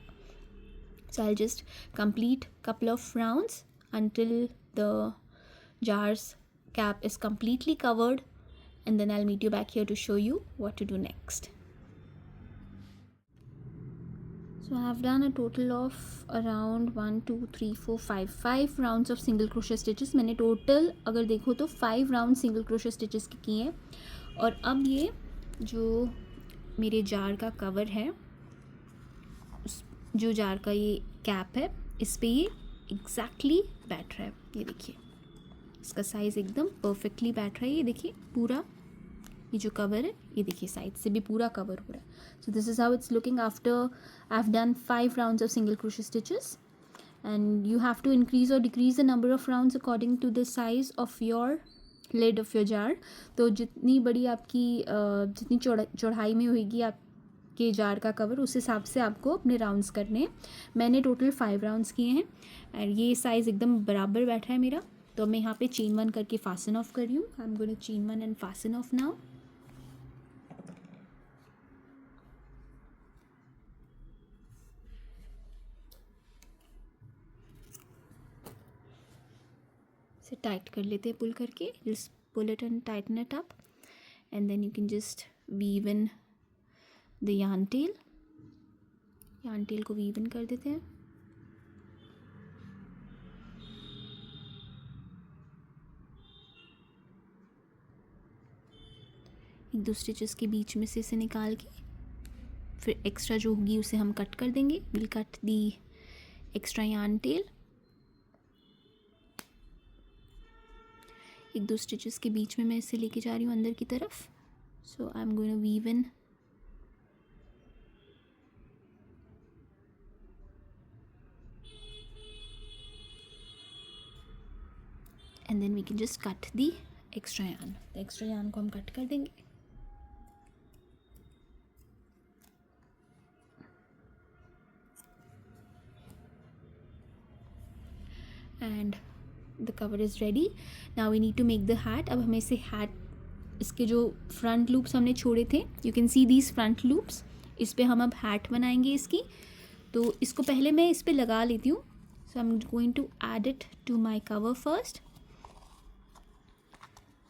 Speaker 1: So I just complete couple of rounds until the jars cap is completely covered, and then I'll meet you back here to show you what to do next. So I have done a total of around 1 2 3 4 5 rounds of single crochet stitches. मैंने total अगर देखो तो 5 round single crochet stitches के किए हैं. और अब ये जो मेरे जार का कवर है, जो जार का ये कैप है, इस पे ये एग्जैक्टली बैठ रहा है. ये देखिए इसका साइज़ एकदम परफेक्टली बैठ रहा है. ये देखिए पूरा ये जो कवर है ये देखिए साइड से भी पूरा कवर हो रहा है. So this is how it's looking after I have done 5 rounds of single crochet stitches. And you have to increase और decrease the number of rounds according to the size of your lid of your jar. तो जितनी बड़ी आपकी जितनी चौड़ाई में होगी आपके जार का कवर, उस हिसाब से आपको अपने राउंड्स करने हैं. मैंने टोटल 5 राउंड्स किए हैं एंड ये साइज़ एकदम बराबर बैठा है मेरा. तो मैं यहाँ पे चेन 1 करके फासन ऑफ कर रही हूँ. I am going to chain 1 and fasten off now. इसे टाइट कर लेते हैं पुल करके. Just pull it and tighten it up and then you can just weave in the yarn tail. yarn tail को weave in कर देते हैं. एक दो स्टिचेस के बीच में से इसे निकाल के फिर एक्स्ट्रा जो होगी उसे हम कट कर देंगे. Will cut the extra yarn tail. एक दो स्टिचेस के बीच में मैं इसे लेके जा रही हूँ अंदर की तरफ. So I am going to weave in. And then we can just cut the extra yarn. तो एक्स्ट्रा यार्न को हम कट कर देंगे. And the cover is ready. Now we need to make the hat. अब हमें इसे hat, इसके जो फ्रंट लूप्स हमने छोड़े थे, you can see these front loops, इस पे हम अब हैट बनाएंगे इसकी. तो इसको पहले मैं इस पे लगा लेती हूँ. So I am going to add it to my cover first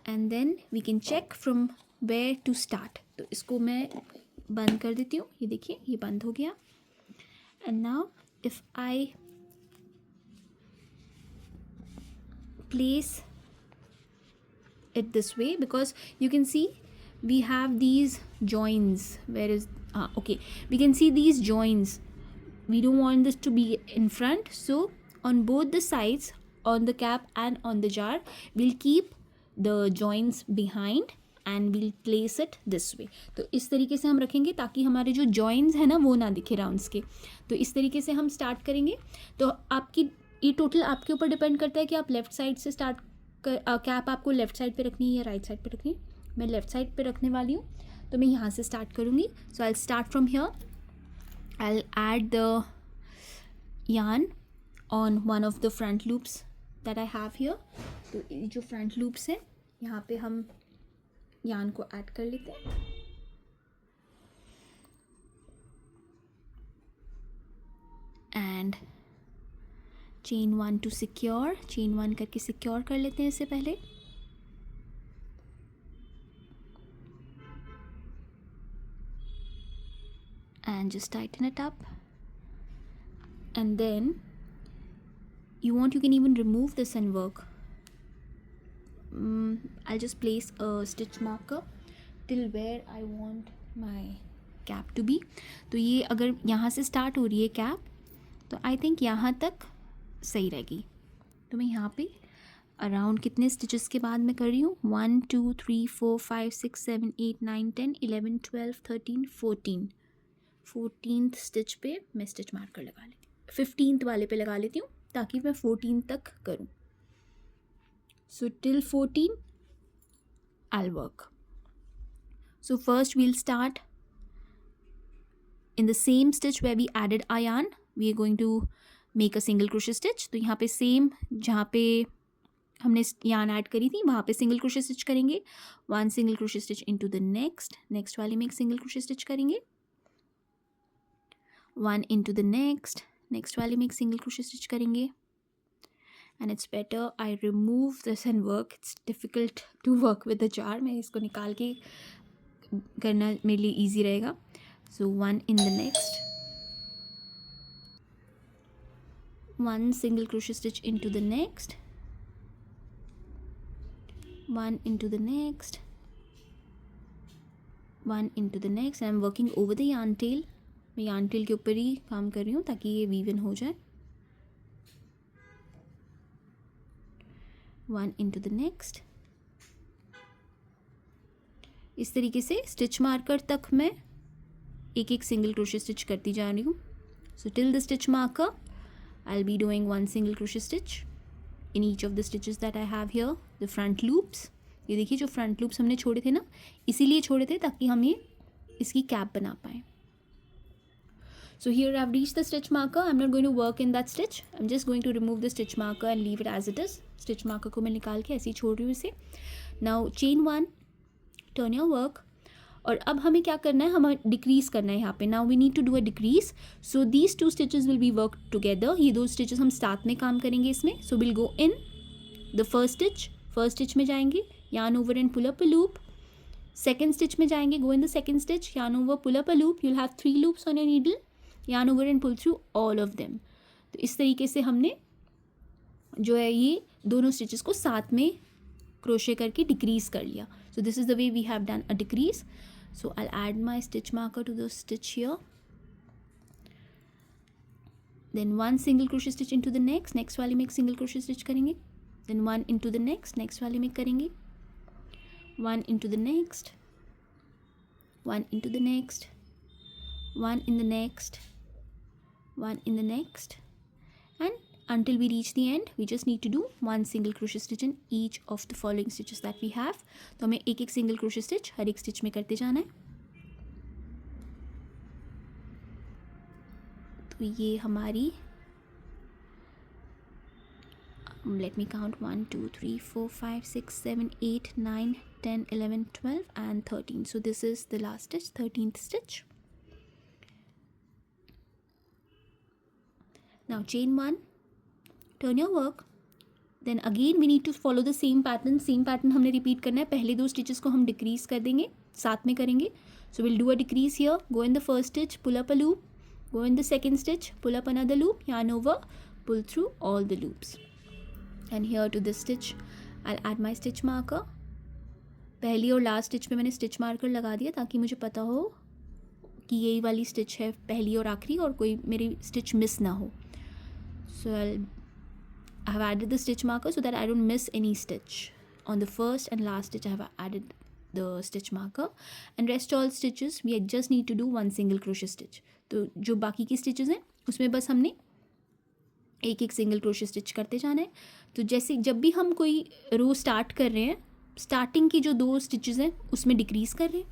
Speaker 1: and then we can check from where to start. तो इसको मैं बंद कर देती हूँ. ये देखिए ये बंद हो गया. And now if I place it this way, because you can see we have these joins. Where is okay, we can see these joins. We don't want this to be in front, so on both the sides, on the cap and on the jar, we'll keep the joins behind and we'll place it this way. तो इस तरीके से हम रखेंगे ताकि हमारे जो joins है ना वो ना दिखे राउंड्स के. तो इस तरीके से हम स्टार्ट करेंगे. तो आपकी ये टोटल आपके ऊपर डिपेंड करता है कि आप लेफ़्ट साइड से स्टार्ट कर. कैप आपको लेफ़्ट साइड पे रखनी है या राइट साइड पे रखनी है. मैं लेफ़्ट साइड पे रखने वाली हूँ, तो मैं यहाँ से स्टार्ट करूँगी. So I will start from here. I will add the yarn on one of the front loops that I have here. तो ये जो फ्रंट लूप्स हैं यहाँ पे हम yarn को ऐड कर लेते हैं. And chain 1 to secure, chain 1 करके सिक्योर कर लेते हैं इससे पहले. And just tighten it up. And then you want, you can even remove this and work. I'll just place a stitch marker till where I want my cap to be. तो ये अगर यहाँ से स्टार्ट हो रही है cap, तो I think यहाँ तक सही रहेगी. तो मैं यहाँ पे अराउंड कितने स्टिचेस के बाद मैं कर रही हूँ, 1 2 3 4 5 6 7 8 9 10 11 12 13 14. 14th स्टिच पे मैं स्टिच मार्कर लगा लेती, 15th वाले पे लगा लेती हूँ ताकि मैं 14 तक करूँ. So till 14 I'll work. So first we'll start in the same stitch where we added our yarn. We are going to make a single crochet stitch. तो यहाँ पे सेम जहाँ पे हमने yarn ऐड करी थी वहाँ पे सिंगल क्रोशे स्टिच करेंगे. 1 single crochet stitch into the next वाले में एक सिंगल क्रोशे स्टिच करेंगे. 1 इनटू द नेक्स्ट वाले में एक सिंगल क्रोशे स्टिच करेंगे. And it's better I remove this and work. It's difficult to work with the jar. मैं इसको निकाल के करना मेरे लिए ईजी रहेगा. So 1 in the next, 1 single crochet stitch into the next, 1 into the next, 1 into the next. and I'm working over the yarn tail. मैं yarn tail के ऊपर ही काम कर रही हूँ ताकि ये weave in हो जाए. 1 into the next. इस तरीके से स्टिच मार्कर तक मैं एक एक सिंगल क्रोशे स्टिच करती जा रही हूँ. So till the stitch marker I'll be doing 1 single crochet stitch in each of the stitches that I have here. The front loops, ये देखिए जो front loops हमने छोड़े थे ना, इसीलिए छोड़े थे ताकि हम ये इसकी कैप बना पाएँ. So here I've reached the stitch marker. I'm not going to work in that stitch. I'm just going to remove the stitch marker and leave it as it is. Stitch marker को मैं निकाल के ऐसे ही छोड़ रही हूँ इसे. Now chain 1, turn your work. और अब हमें क्या करना है, हमें डिक्रीज़ करना है यहाँ पे. Now we need to do a decrease. So these 2 stitches will be work together. ये 2 स्टिचेस हम साथ में काम करेंगे इसमें. So will go in the first stitch में जाएंगे, yarn over and pull up a loop. Second stitch में जाएंगे, go in the second stitch, yarn over, pull up a loop. you'll have 3 loops on your needle, yarn over and pull through all of them. तो इस तरीके से हमने जो है ये दोनों स्टिचेस को साथ में क्रोशे करके डिक्रीज़ कर लिया. So this is the way we have done a decrease. So I'll add my stitch marker to the stitch here. Then 1 single crochet stitch into the next वाले में एक single crochet stitch करेंगे. Then 1 into the next वाले में करेंगे, 1 into the next, 1 into the next, 1 in the next, 1 in the next, and until we reach the end we just need to do one single crochet stitch in each of the following stitches that we have. तो हमें एक एक single crochet stitch हर एक stitch में करते जाना है. तो ये हमारी, let me count, 1 2 3 4 5 6 7 8 9 10 11 12 and 13. So this is the last stitch, 13th stitch. Now chain 1, turn your work, then again we need to follow the same pattern हमने repeat करना है. पहले दो stitches को हम decrease कर देंगे, साथ में करेंगे. So we'll do a decrease here, go in the first stitch, pull up a loop, go in the second stitch, pull up another loop, yarn over, pull through all the loops, and here to this stitch I'll add my stitch marker. पहली और last stitch पे मैंने stitch marker लगा दिया ताकि मुझे पता हो कि यही वाली स्टिच है पहली और आखिरी, और कोई मेरी स्टिच मिस ना हो. So I have added the stitch marker so that I don't miss any stitch. On the first and last stitch I have added the stitch marker, and rest all stitches we just need to do one single crochet stitch. तो जो बाकी की stitches हैं उसमें बस हमने एक एक सिंगल क्रोशे स्टिच करते जाना है. तो जैसे जब भी हम कोई रो स्टार्ट कर रहे हैं, स्टार्टिंग की जो दो स्टिचेस हैं उसमें डिक्रीज कर रहे हैं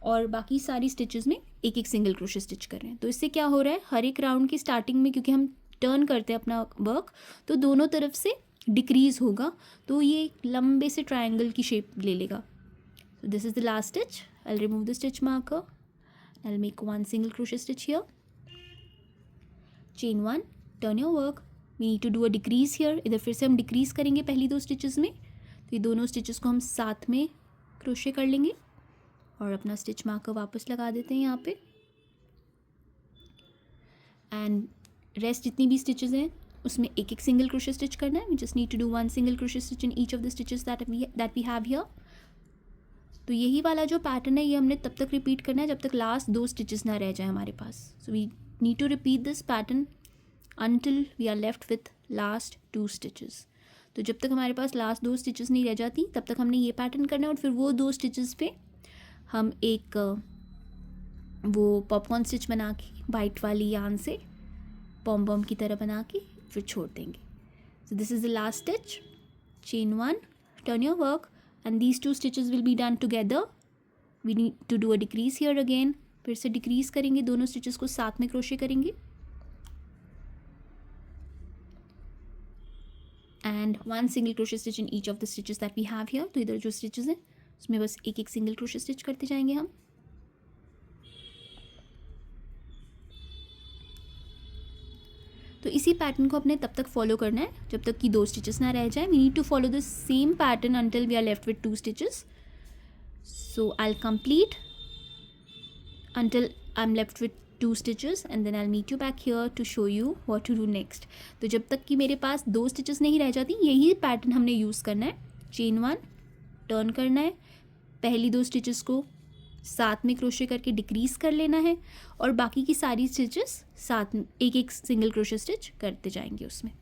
Speaker 1: और बाकी सारी स्टिचेस में एक एक सिंगल क्रोशे स्टिच कर रहे हैं. तो इससे क्या हो रहा है, हर एक राउंड की स्टार्टिंग में क्योंकि हम टर्न करते हैं अपना वर्क, तो दोनों तरफ से डिक्रीज होगा, तो ये एक लंबे से ट्रायंगल की शेप ले लेगा. So this is the last stitch. I'll remove the stitch marker. I'll make one single crochet stitch here. Chain 1, turn your work. We need to do a decrease here. इधर फिर से हम decrease करेंगे पहली दो stitches में. तो ये दोनों स्टिचेस को हम साथ में क्रोशे कर लेंगे और अपना स्टिच मार्कर वापस लगा देते हैं यहाँ पे. एंड रेस्ट जितनी भी स्टिचेस हैं उसमें एक एक सिंगल क्रोशे स्टिच करना है. We just need to do one single crochet stitch in each of the stitches that we have here. तो यही वाला जो पैटर्न है ये हमने तब तक रिपीट करना है जब तक लास्ट दो स्टिचेस ना रह जाए हमारे पास. So we need to repeat this pattern until we are left with last two stitches. तो जब तक हमारे पास लास्ट दो स्टिचेस नहीं रह जाती तब तक हमने ये पैटर्न करना है, और फिर वो दो स्टिचेस पे हम एक वो पॉपकॉर्न स्टिच बना के वाइट वाली यान से पॉम पॉम की तरह बना के फिर छोड़ देंगे. So this is the last stitch. Chain 1, turn your work, and these two stitches will be done together. We need to do a decrease here again. फिर से डिक्रीज करेंगे, दोनों स्टिचेस को साथ में क्रोशे करेंगे and one single crochet stitch in each of the stitches that we have here. तो इधर जो stitches हैं उसमें बस एक एक single crochet stitch करते जाएंगे हम. तो इसी पैटर्न को अपने तब तक फॉलो करना है जब तक कि दो स्टिचेस ना रह जाए. We need to follow the same pattern until we are left with two stitches. So I will complete until I am left with two stitches and then I'll meet you back here to show you what to do next. तो जब तक कि मेरे पास दो stitches नहीं रह जाती यही पैटर्न हमने यूज़ करना है. चेन 1, टर्न करना है, पहली दो स्टिचेस को साथ में क्रोशे करके डिक्रीज कर लेना है और बाकी की सारी स्टिचेस साथ में एक एक सिंगल क्रोशे स्टिच करते जाएंगे उसमें.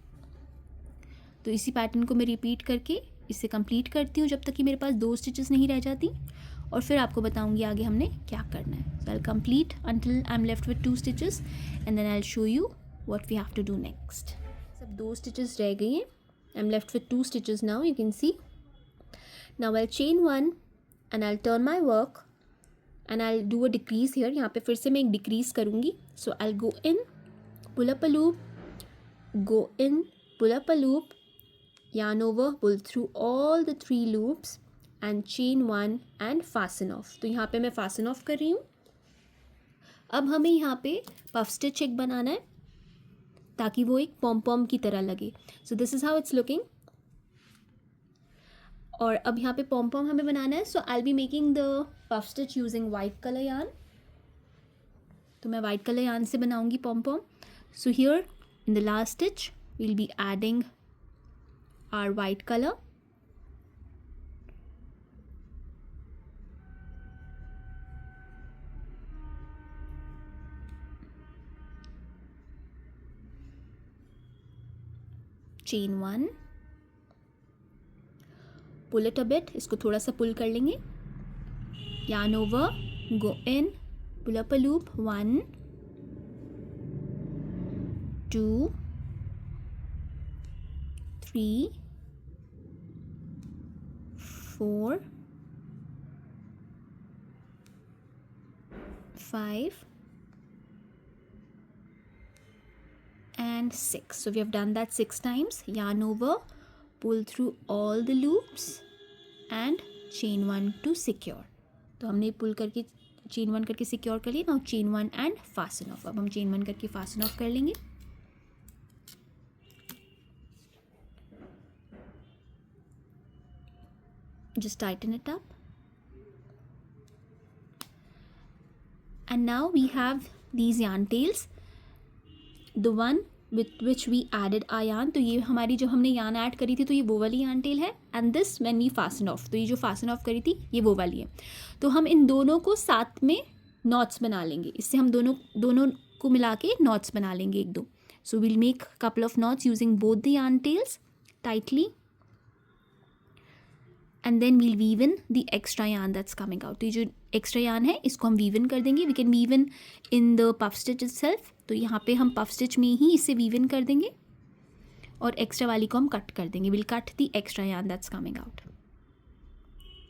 Speaker 1: तो इसी पैटर्न को मैं रिपीट करके इसे कंप्लीट करती हूँ जब तक कि मेरे पास दो स्टिचेस नहीं रह जाती, और फिर आपको बताऊंगी आगे हमने क्या करना है. So I will complete until I am left with two stitches and then I will show you what we have to do next. सब दो स्टिचेस रह गई हैं. I am left with two stitches now, you can see. Now I will chain 1 and I will turn my work and I will do a decrease here. यहाँ पे फिर से मैं एक डिक्रीज करूँगी. So I will go in, pull up a loop, go in, pull up a loop, yarn over, pull through all the 3 loops and chain 1 and fasten off. तो यहाँ पे मैं fasten off कर रही हूँ. अब हमें यहाँ पे puff stitch एक बनाना है ताकि वो एक पॉम पॉम की तरह लगे. So this is how it's looking. और अब यहाँ पे पॉम पॉम हमें बनाना है. So I'll be making the puff stitch using white color yarn. तो मैं white color yarn से बनाऊँगी पॉम पॉम. So here in the last stitch we'll be adding our white color. Chain 1, pull it a bit, इसको थोड़ा सा पुल कर लेंगे, yarn over, go in, pull up a loop, 1 2 3 4 5 and 6. So we have done that 6 times. Yarn over, pull through all the loops and chain 1 to secure. तो हमने पुल करके chain 1 करके secure कर लिया. Now chain 1 and fasten of. अब हम chain 1 करके fasten of कर लेंगे. Just tighten it up. And now we have these yarn tails. The one with which we added our yarn. तो ये हमारी जो हमने yarn ऐड करी थी तो ये वो वाली yarn tail है. And this when we fasten off. तो ये जो fasten off करी थी ये वो वाली है. तो हम इन दोनों को साथ में knots बना लेंगे. इससे हम दोनों को मिला के knots बना लेंगे एक दो. So we'll make couple of knots using both the yarn tails tightly. And then we'll weave in the extra yarn that's coming out. तो ये जो extra yarn है इसको हम weave in कर देंगे. We can weave in the puff stitch itself. तो यहाँ पे हम puff stitch में ही इसे weave in कर देंगे और extra वाली को हम cut कर देंगे. We'll cut the extra yarn that's coming out.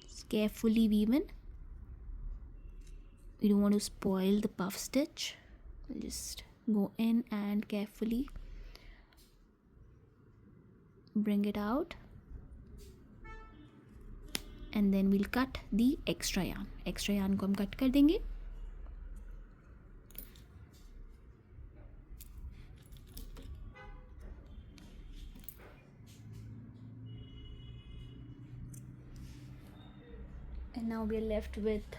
Speaker 1: Just carefully weave in. We don't want to spoil the puff stitch. We'll just go in and carefully bring it out. And then we'll cut the extra yarn. Extra yarn को हम cut कर देंगे. And now we are left with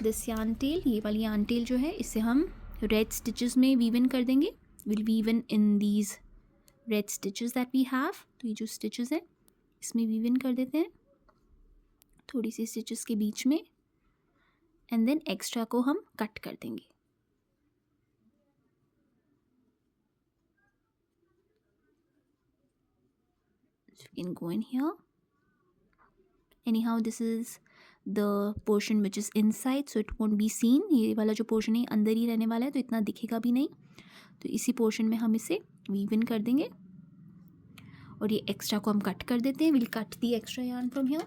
Speaker 1: this yarn tail. ये वाली yarn tail जो है इसे हम red stitches में weave in कर देंगे. We'll weave in these red stitches that we have. तो ये जो stitches हैं इसमें weave in कर देते हैं थोड़ी सी स्टिचेस के बीच में. एंड देन एक्स्ट्रा को हम कट कर देंगे. So you can go in here. Anyhow, this is the portion which is inside, so it won't be seen. ये वाला जो पोर्शन है अंदर ही रहने वाला है तो इतना दिखेगा भी नहीं. तो इसी पोर्शन में हम इसे वीव इन कर देंगे और ये एक्स्ट्रा को हम कट कर देते हैं. Will cut the extra yarn from here.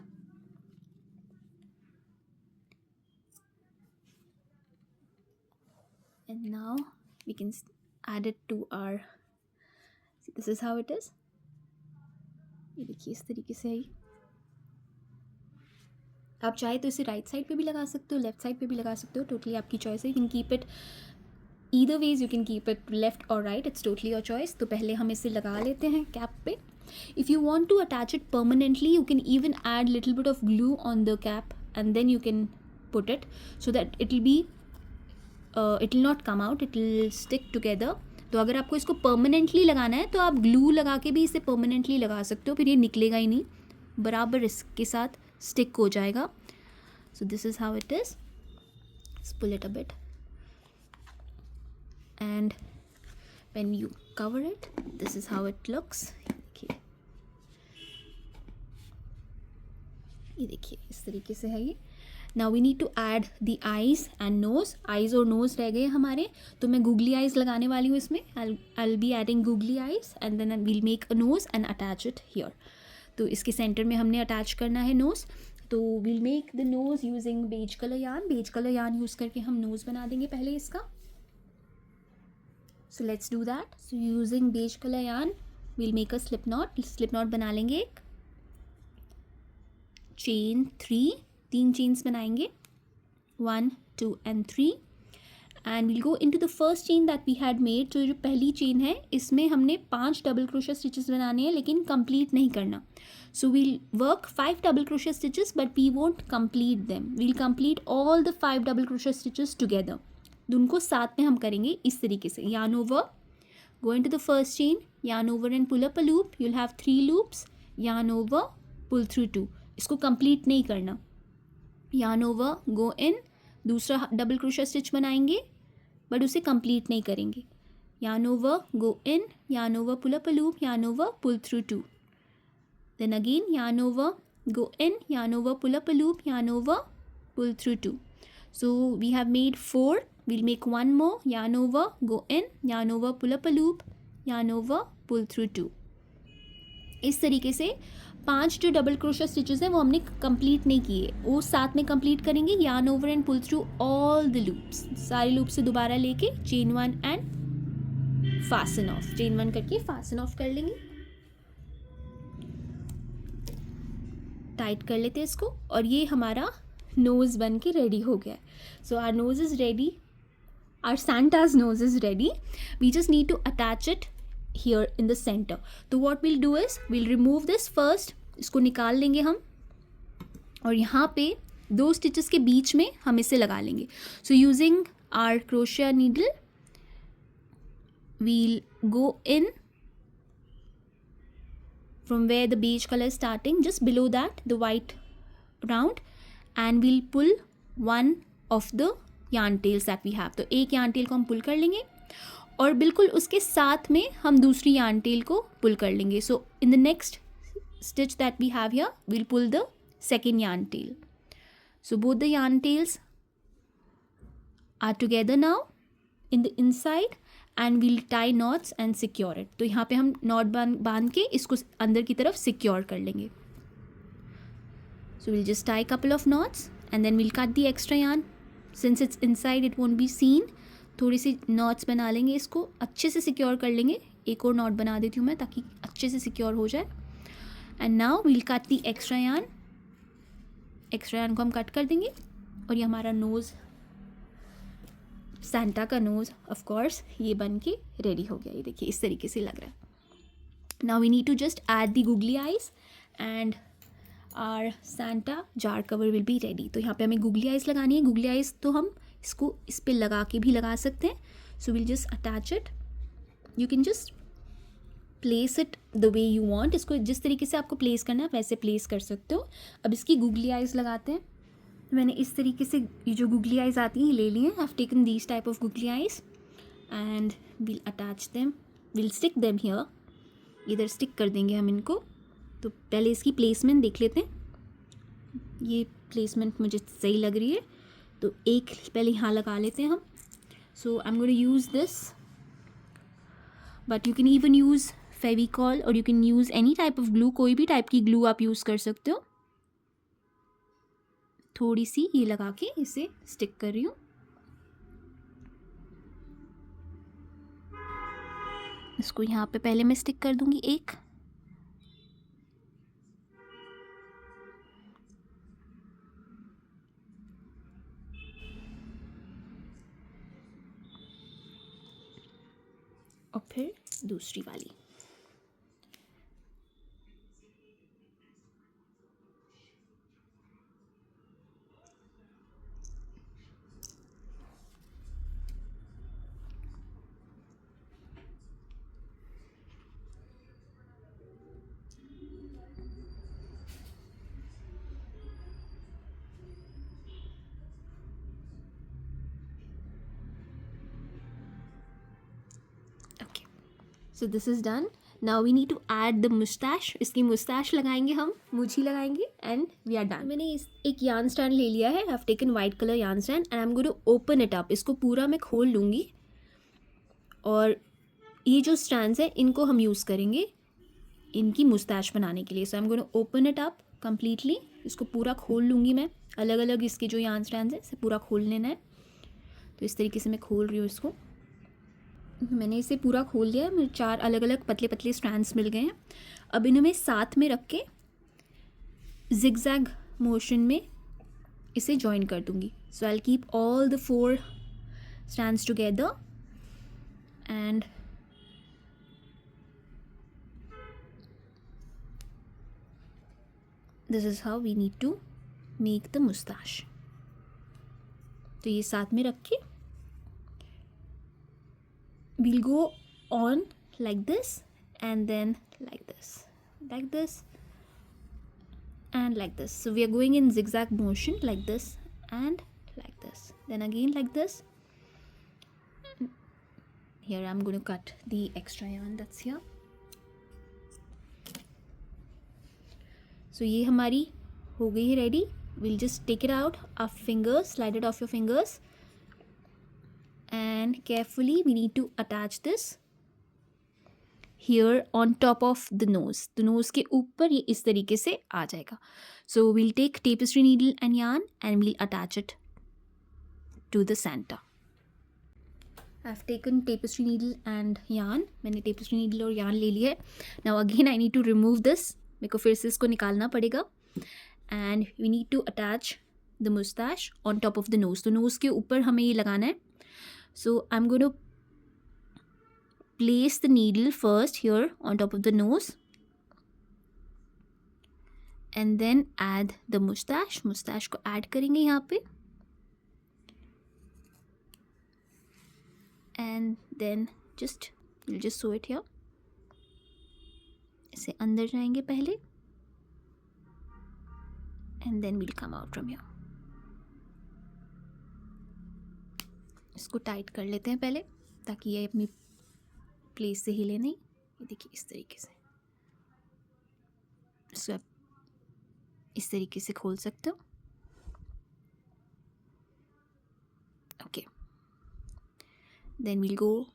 Speaker 1: And now we can add it to our. See, this is how it is. ये देखिए इस तरीके से है. आप चाहे तो इसे राइट साइड पे भी लगा सकते हो, लेफ्ट साइड पे भी लगा सकते हो. टोटली आपकी चॉइस है. You can keep it either ways. You can keep it left or right. It's totally your choice. तो पहले हम इसे लगा लेते हैं कैप पे. If you want to attach it permanently, you can even add little bit of glue on the cap and then you can put it so that it will be it will not come out. It will stick together. तो अगर आपको इसको permanently लगाना है तो आप glue लगा के भी इसे परमानेंटली लगा सकते हो. फिर ये निकलेगा ही नहीं, बराबर इसके साथ स्टिक हो जाएगा. So this is how it is. Pull it a bit and when you cover it, this is how it looks. ये देखिए इस तरीके से है ये. Now we need to add the eyes and nose. Eyes और nose रह गए हमारे, तो मैं googly eyes लगाने वाली हूँ इसमें. I'll be adding googly eyes and then we'll make a nose and attach it here. तो इसके सेंटर में हमने अटैच करना है nose. तो we'll make the nose using beige color yarn. Beige color yarn use करके हम nose बना देंगे पहले इसका. So let's do that. So using beige color yarn, we'll make a slip knot. Slip knot बना लेंगे एक. Chain 3, 3 chains बनाएंगे. 1, 2 and 3. And we'll go into the first chain that we had made. तो जो पहली chain है इसमें हमने 5 double crochet stitches बनाने हैं लेकिन complete नहीं करना. So we'll work 5 double crochet stitches but we won't complete them. We'll complete all the 5 double crochet stitches together. उनको साथ में हम करेंगे इस तरीके से. yarn over, go into the first chain, yarn over and pull up a loop. You'll have 3 loops. yarn over, pull through 2. इसको complete नहीं करना. yarn over, go in, दूसरा डबल क्रोशा स्टिच बनाएंगे बट उसे complete नहीं करेंगे. yarn over, go in, yarn over, pull up a loop, yarn over, pull through 2. Then again yarn over, go in, yarn over, pull up a loop, yarn over, pull through 2. So we have made 4. We'll make one more, yarn over, go in, yarn over, pull up a loop, yarn over, pull through 2. इस तरीके से 5 जो double crochet stitches हैं वो हमने complete नहीं किए, वो साथ में कंप्लीट करेंगे. Yarn over and pull through all the loops, सारे लूप से दोबारा लेके chain 1 and fasten off, chain 1 करके फास्टन ऑफ कर लेंगे. टाइट कर लेते हैं इसको और ये हमारा नोज़ बन के रेडी हो गया है. So our nose is ready, our Santa's nose is ready. We just need to attach it here in the center. तो what we'll do is we'll remove this first, इसको निकाल लेंगे हम और यहाँ पे 2 स्टिचेस के बीच में हम इसे लगा लेंगे. So using our crochet needle we'll go in from where the beige color is starting, just below that the white round, and we'll pull one of the yarn tails that we have. तो एक yarn tail को हम पुल कर लेंगे और बिल्कुल उसके साथ में हम दूसरी yarn tail को पुल कर लेंगे. So in the next stitch that we have here we'll pull the second yarn tail. So both the yarn tails are together now in the inside and we'll tie knots and secure it. तो यहाँ पे हम knot बांध के इसको अंदर की तरफ secure कर लेंगे. So we'll just tie a couple of knots and then we'll cut the extra yarn. Since it's inside it won't be seen. थोड़ी सी knots बना लेंगे, इसको अच्छे से secure कर लेंगे. एक और knot बना देती हूँ मैं ताकि अच्छे से secure हो जाए. And now we'll cut the extra yarn. Extra yarn को हम कट कर देंगे और ये हमारा नोज़, सैंटा का नोज़ ऑफ कोर्स ये बन के रेडी हो गया. ये देखिए इस तरीके से लग रहा है. Now we need to just add the googly eyes and our Santa jar cover will be ready. तो यहाँ पे हमें गुगली आइज़ लगानी है. गुगली आइज़ तो हम इसको इस पर लगा के भी लगा सकते हैं. So will just attach it. You can just place it the way you want. इसको जिस तरीके से आपको प्लेस करना है वैसे प्लेस कर सकते हो. अब इसकी गुगली आइज़ लगाते हैं. मैंने इस तरीके से ये जो गुगली आइज़ आती हैं ले ली हैं. आई have taken these type of googly eyes and will attach them, will stick them here. इधर स्टिक कर देंगे हम इनको. तो पहले इसकी प्लेसमेंट देख लेते हैं. ये प्लेसमेंट मुझे सही लग रही है तो एक पहले यहाँ लगा लेते हैं हम. So I am going to use this, but you can even use Fevicol और you can use any type of glue. कोई भी टाइप की ग्लू आप यूज़ कर सकते हो. थोड़ी सी ये लगा के इसे स्टिक कर रही हूँ. इसको यहाँ पे पहले मैं स्टिक कर दूँगी एक. और फिर दूसरी वाली. So this is done. Now we need to add the mustache. इसकी मुस्टैश लगाएंगे हम, मूछी लगाएंगे एंड वी आर डन. मैंने एक यार्न स्टैंड ले लिया है. I have taken white colour yarn stand and I am going to open it up. इसको पूरा मैं खोल लूँगी और ये जो स्टैंड्स हैं इनको हम यूज़ करेंगे इनकी मुस्टैश बनाने के लिए. So I am going to open it up completely. इसको पूरा खोल लूँगी मैं. अलग अलग इसके जो यार्न स्टैंड्स हैं इसे पूरा खोल लेना है. तो इस तरीके से मैं खोल रही हूँ इसको. मैंने इसे पूरा खोल लिया है. मेरे 4 अलग अलग पतले पतले स्ट्रैंड्स मिल गए हैं. अब इन्हें मैं साथ में रख के जिगजैग मोशन में इसे जॉइन कर दूंगी. So I will keep all the 4 strands together and this is how we need to make the moustache. तो ये साथ में रख के we'll go on like this and then like this, like this and like this. So we are going in zigzag motion like this and like this, then again like this. Here I'm going to cut the extra yarn that's here. So सो ये हमारी हो गई है ready. Will just take it out of fingers, slide it off your fingers and carefully we need to attach this here on top of the nose. The nose के ऊपर ये इस तरीके से आ जाएगा. So we'll take tapestry needle and yarn and we'll attach it to the Santa. I've taken tapestry needle and yarn. मैंने tapestry needle और yarn ले लिया है. Now again I need to remove this. मेरे को फिर से इसको निकालना पड़ेगा. And we need to attach the mustache on top of the nose. तो nose के ऊपर हमें ये लगाना है. So I'm going to place the needle first here on top of the nose and then add the mustache. Mustache को add करेंगे यहाँ पे and then we'll just sew it here. इसे अंदर जाएंगे पहले and then we'll come out from here. इसको tight कर लेते हैं पहले ताकि ये अपनी प्लेस से हिले नहीं. ये देखिए इस तरीके से इसको आप इस तरीके से खोल सकते हो. Okay, then we'll go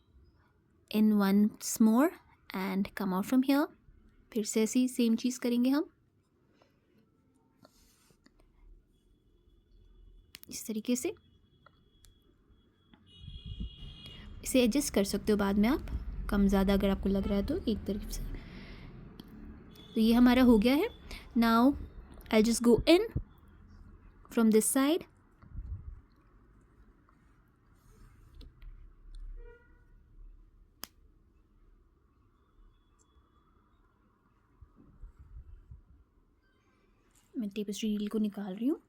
Speaker 1: in once more and come out from here. फिर से ऐसी सेम चीज़ करेंगे हम इस तरीके से. इसे एडजस्ट कर सकते हो बाद में आप, कम ज़्यादा अगर आपको लग रहा है तो एक तरीके से. तो ये हमारा हो गया है. Now I just go in from this side मैं टेपेस्ट्री नीडल को निकाल रही हूँ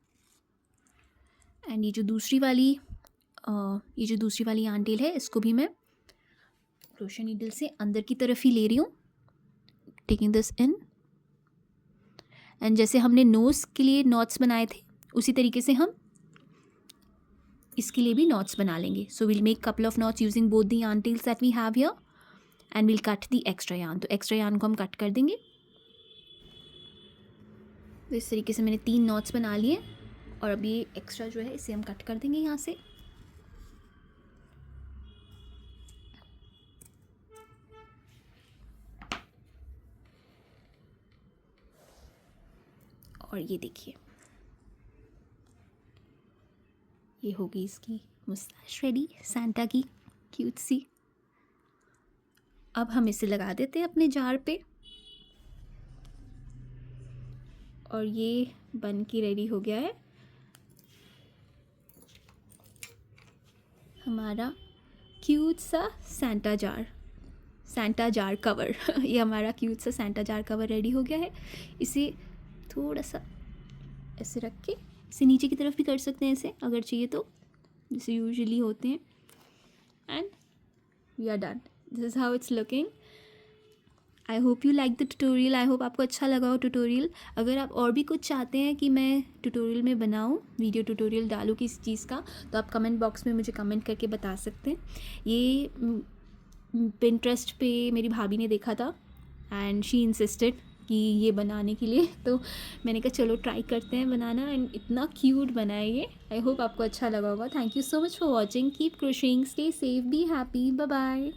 Speaker 1: एंड ये जो दूसरी वाली यार्न टेल है इसको भी मैं क्रोशे नीडल से अंदर की तरफ ही ले रही हूँ, टेकिंग दिस इन. एंड जैसे हमने नोज़ के लिए नॉट्स बनाए थे उसी तरीके से हम इसके लिए भी नॉट्स बना लेंगे. So will make couple of knots using both the yarn tails that we have here and will cut the extra yarn. तो एक्स्ट्रा यार्न को हम कट कर देंगे. तो इस तरीके से मैंने 3 नॉट्स बना लिए और अभी एक्स्ट्रा जो है इसे हम कट कर देंगे यहाँ से. और ये देखिए ये हो गई इसकी मुस्ताश रेडी, सांता की क्यूट सी. अब हम इसे लगा देते हैं अपने जार पे और ये बन के रेडी हो गया है हमारा क्यूट सा सांता जार कवर. ये हमारा क्यूट सा सांता जार कवर रेडी हो गया है. इसे थोड़ा सा ऐसे रख के इसे नीचे की तरफ भी कर सकते हैं ऐसे अगर चाहिए तो, जैसे यूजुअली होते हैं. And we are done. This is how it's looking. I hope you like the tutorial. I hope आपको अच्छा लगा हो ट्यूटोरियल. अगर आप और भी कुछ चाहते हैं कि मैं ट्यूटोरियल में बनाऊं, वीडियो ट्यूटोरियल डालूं किसी चीज़ का, तो आप कमेंट बॉक्स में मुझे कमेंट करके बता सकते हैं. ये पिंटरेस्ट पे मेरी भाभी ने देखा था एंड शी इंसिस्टेड कि ये बनाने के लिए, तो मैंने कहा चलो ट्राई करते हैं बनाना. एंड इतना क्यूट बना है ये. आई होप आपको अच्छा लगा होगा. Thank you so much for watching. Keep crocheting, stay safe, be happy. Bye bye.